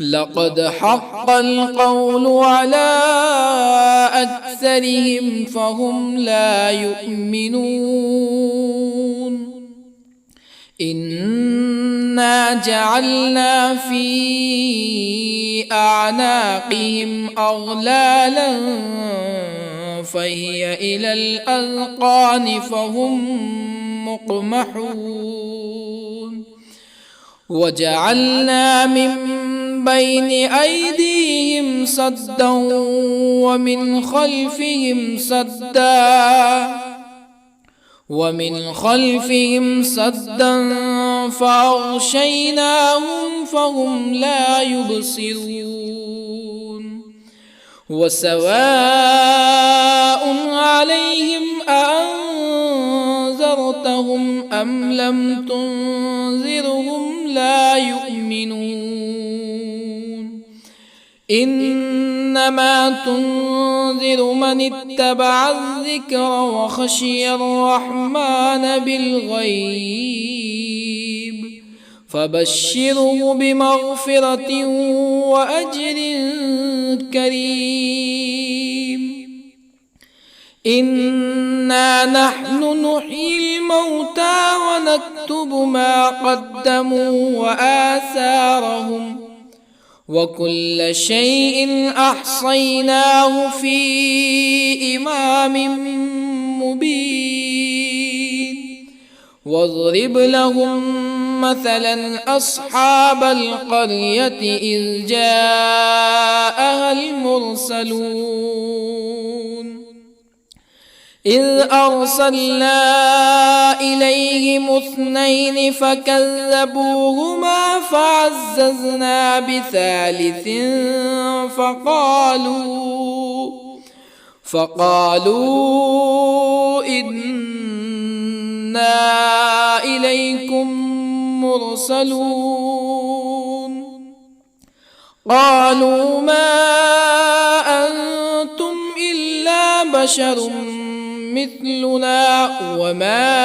لقد حق القول على أكثرهم فهم لا يؤمنون إنا جعلنا في أعناقهم أغلالا فهي إلى الأذقان فهم مقمحون وجعلنا من بين أيديهم سدا ومن خلفهم سدا فأغشيناهم فهم لا يبصرون وسواء عليهم أأنذرتهم أم لم تنذرهم لا يؤمنون إنما تنذر من اتبع الذكر وخشي الرحمن بالغيب فبشره بمغفرة وأجر كريم إنا نحن نحيي الموتى ونكتب ما قدموا وآثارهم وكل شيء أحصيناه في إمام مبين واضرب لهم مثلا أصحاب القرية إذ جاءها المرسلون إذ أرسلنا إليهم اثنين فكذبوهما فعززنا بثالث فقالوا إنا إليكم مرسلون قالوا ما أنتم إلا بشر مثلنا وما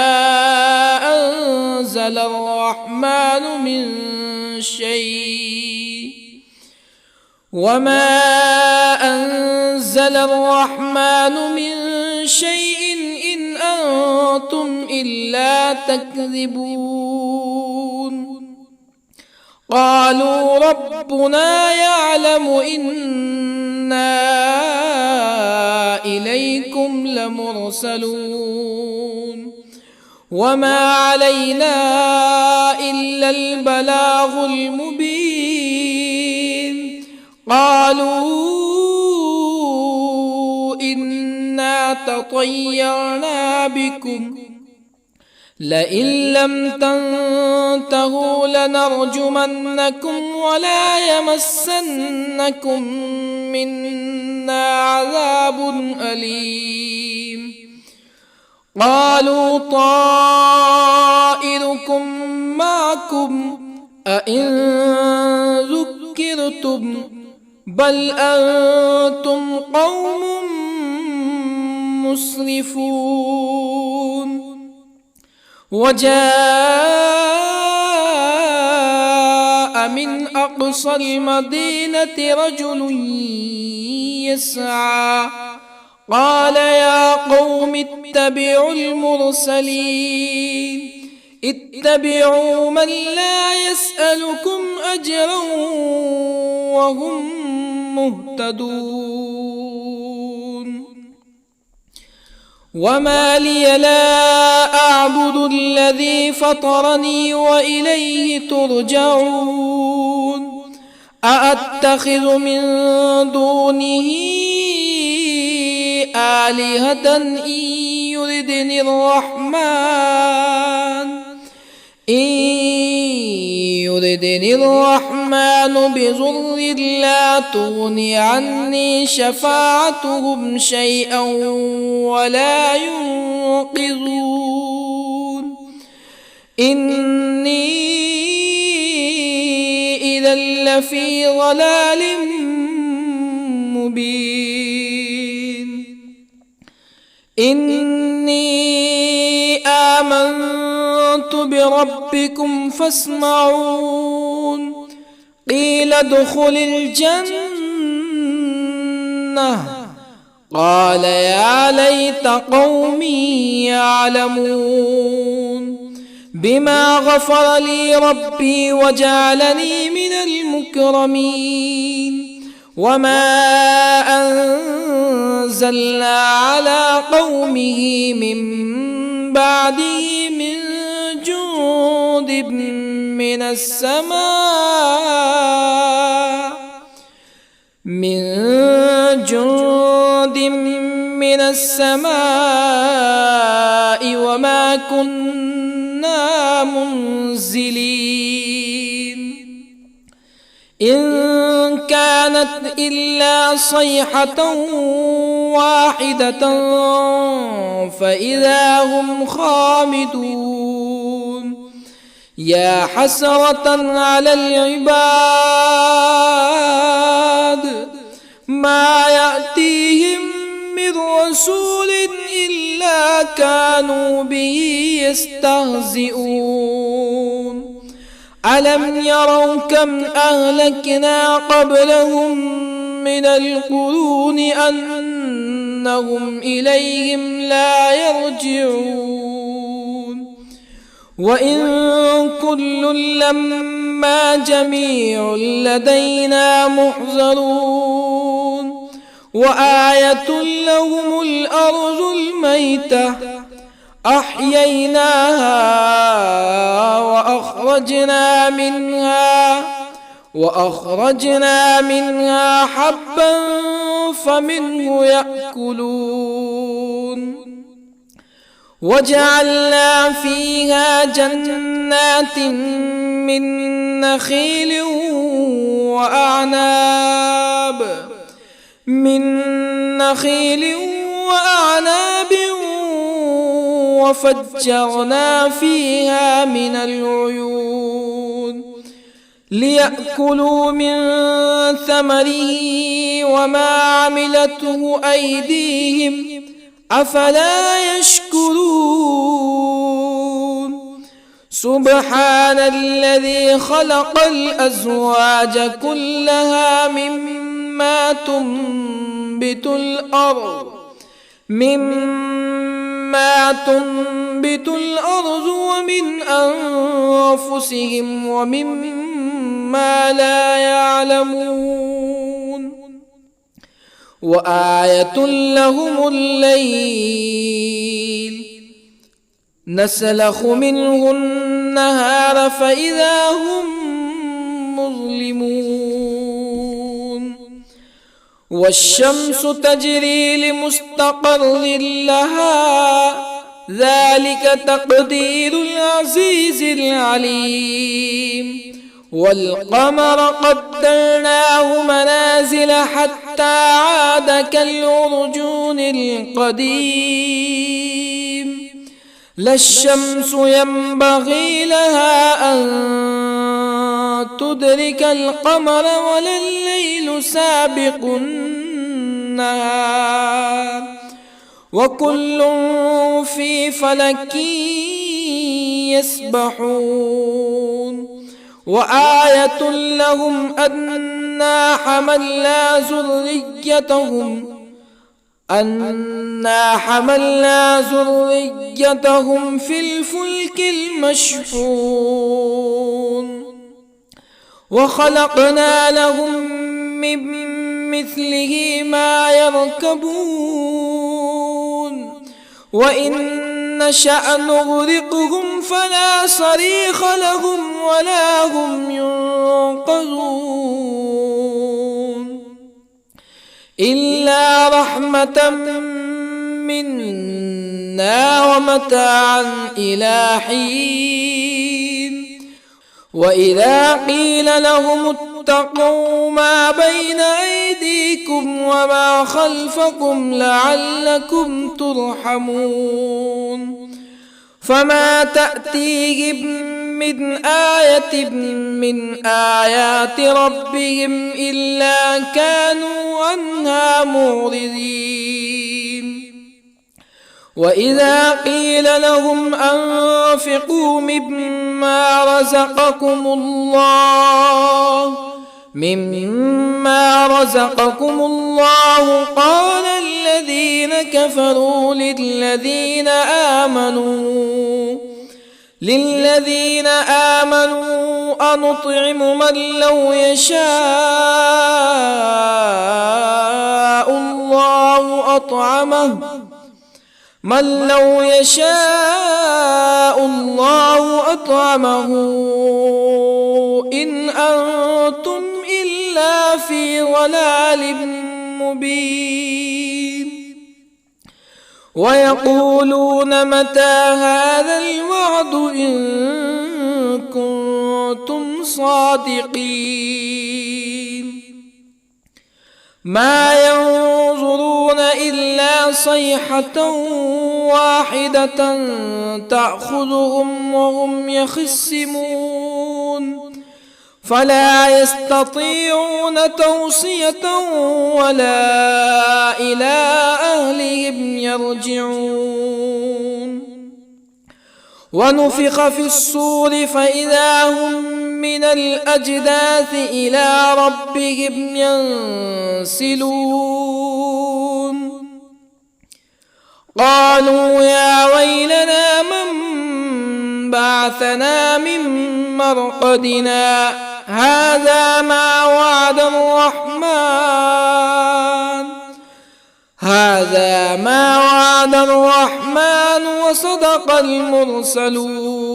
أنزل الرحمن من شيء إن أنتم إلا تكذبون قالوا ربنا يعلم إنا إليكم لمرسلون وما علينا إلا البلاغ المبين قالوا إنا تطيرنا بكم لئن لم تنتهوا لنرجمنكم ولا يمسنكم منا عذاب أليم قالوا ذكركم أئن ذكرتم بل أنتم قوم مسرفون. وجاء من أقصى المدينة رجل يسعى قال يا قوم اتبعوا المرسلين اتبعوا من لا يسألكم أجرا وهم مهتدون. وما لي لا أعبد الذي فطرني وإليه ترجعون. أأتخذ من دونه آلهة إن يردني الرحمن بضر لا تغني عني شفاعتهم شيئا ولا ينقذون. إني إذا لفي ضلال مبين. إني آمنت بربكم فاسمعون. قيل ادخل الجنة قال يا ليت قومي يعلمون بما غفر لي ربي وجعلني من المكرمين. وما أنزلنا على قومه من بعده من جند من السماء وما كنا منزلين. إن كانت إلا صيحة واحدة فإذا هم خامدون. يا حسرة على العباد ما يأتيهم من رسول إلا كانوا به يستهزئون. ألم يروا كم أهلكنا قبلهم من القرون أنهم إليهم لا يرجعون. وإن كل لما جميع لدينا محضرون. وآية لهم الأرض الميتة أحييناها وأخرجنا منها حبا فمنه يأكلون. وجعلنا فيها جنات من نخيل وأعناب وفجرنا فيها من العيون ليأكلوا من ثمره وما عملته أيديهم أفلا يشكرون. سبحان الذي خلق الأزواج كلها مما تنبت الأرض ومن أنفسهم ومما لا يعلمون. وآية لهم الليل نسلخ منه النهار فإذا هم مظلمون. والشمس تجري لمستقر لها ذلك تقدير العزيز العليم. والقمر قدرناه منازل حتى عاد كالعرجون القديم. لا الشمس ينبغي لها أن تدرك القمر ولا الليل سابق النهار وكل في فلك يسبحون وآية لهم أنا حملنا ذريتهم في الفلك المشحون وخلقنا لهم من مثله ما يركبون وإن نشأ نغرقهم فلا صريخ لهم ولا هم ينقذون إلا رحمة منا ومتاعا إلى حين وإذا قيل لهم اتقوا ما بين أيديكم وما خلفكم لعلكم ترحمون فما تأتيهم من آية من آيات ربهم إلا كانوا عنها معرضين وإذا قيل لهم أنفقوا مما رزقكم الله قال الذين كفروا للذين آمنوا أنطعم من لو يشاء الله أطعمه إن أنتم إلا في ضلال مبين ويقولون متى هذا الوعد إن كنتم صادقين ما ينظرون إلا صيحة واحدة تأخذهم وهم يخصمون فلا يستطيعون توصية ولا إلى أهلهم يرجعون ونفخ في الصور فإذا هم من الأجداث إلى ربهم ينسلون قالوا يا ويلنا من بعثنا من مرقدنا هذا ما وعد الرحمن وصدق المرسلون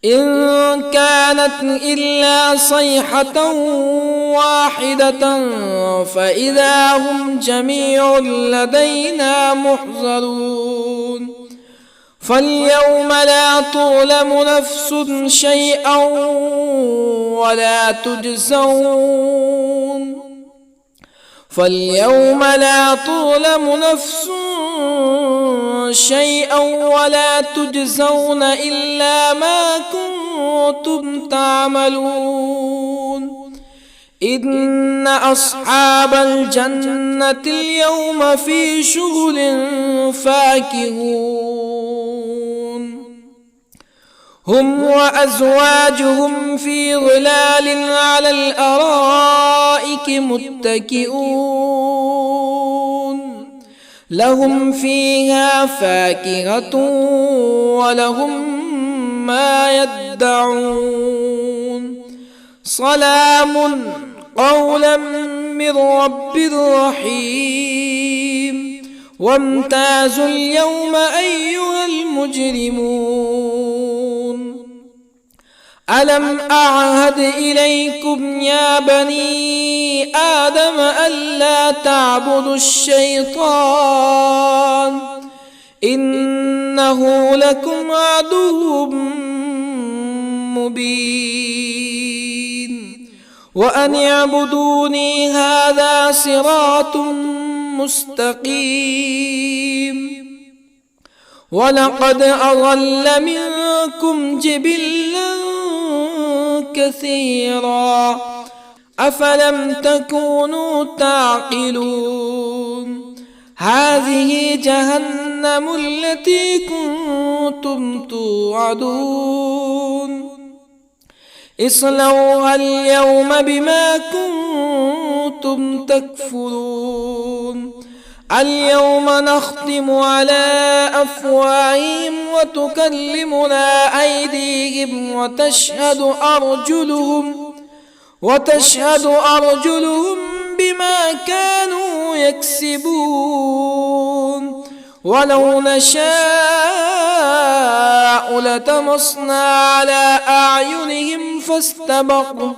إن كانت إلا صيحة واحدة فإذا هم جميع لدينا محضرون فاليوم لا تظلم نفس شيئا ولا تجزون إلا ما كنتم تعملون إن أصحاب الجنة اليوم في شغل فاكهون هم وأزواجهم في ظلال على الأرائك متكئون لهم فيها فاكهة ولهم ما يدعون سلام قولا من رب رحيم وامتازوا اليوم أيها المجرمون ألم أعهد إليكم يا بني آدم ألا تعبدوا الشيطان إنه لكم عدو مبين وأن اعبدوني هذا صراط مستقيم ولقد أضل منكم جبلا كثيرا أفلم تكونوا تعقلون هذه جهنم التي كنتم توعدون اصلوها اليوم بما كنتم تكفرون اليوم نختم على أفواههم وتكلمنا أيديهم وتشهد أرجلهم بما كانوا يكسبون ولو نشاء لطمسنا على أعينهم فاستبقوا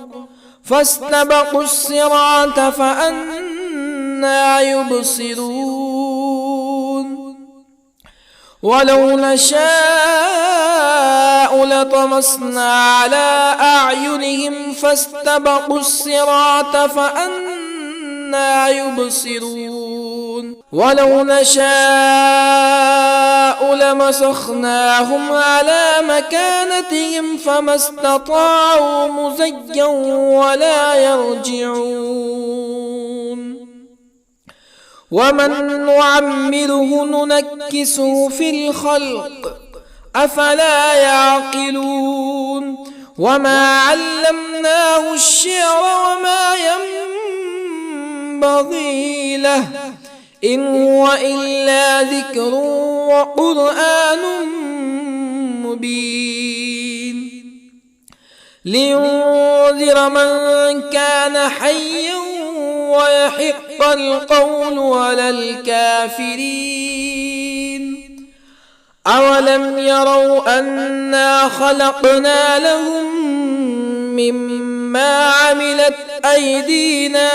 الصراط فأنى يبصرون ولو نشاء لطمسنا على أعينهم فاستبقوا الصراط فأنى يبصرون ولو نشاء لمسخناهم على مكانتهم فما استطاعوا مزيا ولا يرجعون ومن نعمره ننكسه في الخلق أفلا يعقلون وما علمناه الشعر وما ينبغي له إن هو إلا ذكر وقرآن مبين لينذر من كان حيا ويحق القول على الكافرين أولم يروا أنا خلقنا لهم مما عملت أيدينا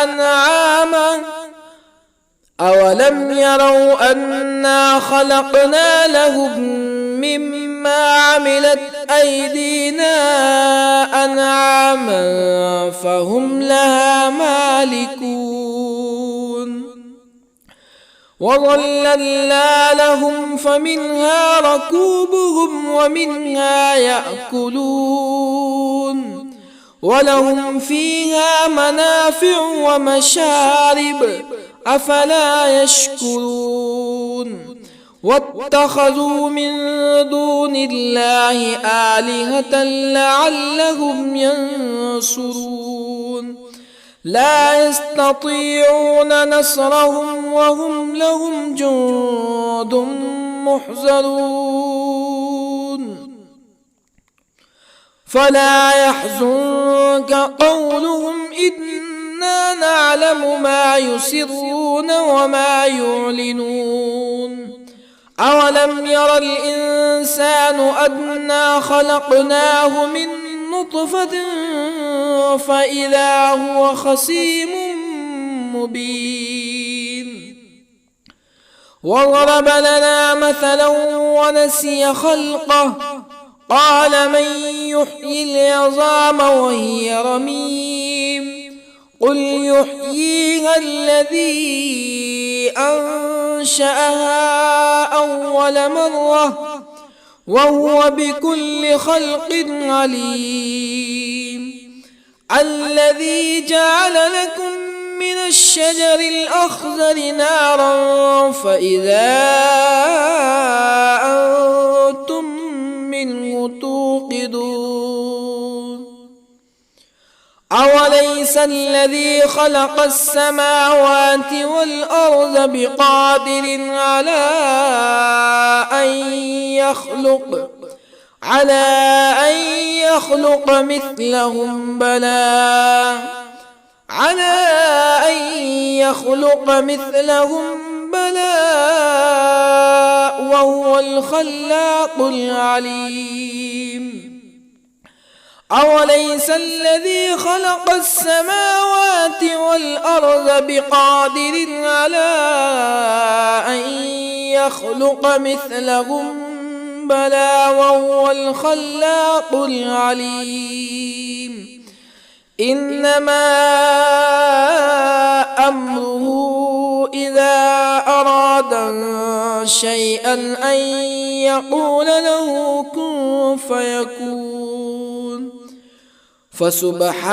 أنعاما أولم يروا أنا خلقنا لهم مما عملت أيدينا أنعاما فهم لها مالكون وظللنا لهم فمنها ركوبهم ومنها يأكلون ولهم فيها منافع ومشارب أفلا يشكرون واتخذوا من دون الله آلهة لعلهم ينصرون لا يستطيعون نصرهم وهم لهم جند محضرون فلا يحزنك قولهم إنا نعلم ما يسرون وما يعلنون أولم ير الإنسان أنا خلقناه من نطفة فإذا هو خصيم مبين وضرب لنا مثلا ونسي خلقه قال من يحيي العظام وهي رميم قل يحييها الذي أنشأها أول مرة وهو بكل خلق عليم الذي جعل لكم من الشجر الأخضر نارا فإذا أنتم منه توقدون أوليس الذي خلق السماوات والأرض بقادر على أن يخلق مثلهم بلى وهو الخلاق العليم أوليس الذي خلق السماوات والأرض بقادر على أن يخلق مثلهم بلى وهو الخلاق العليم إنما أمره إن إذا أراد شيئا أن يقول له كن فيكون. فسبحان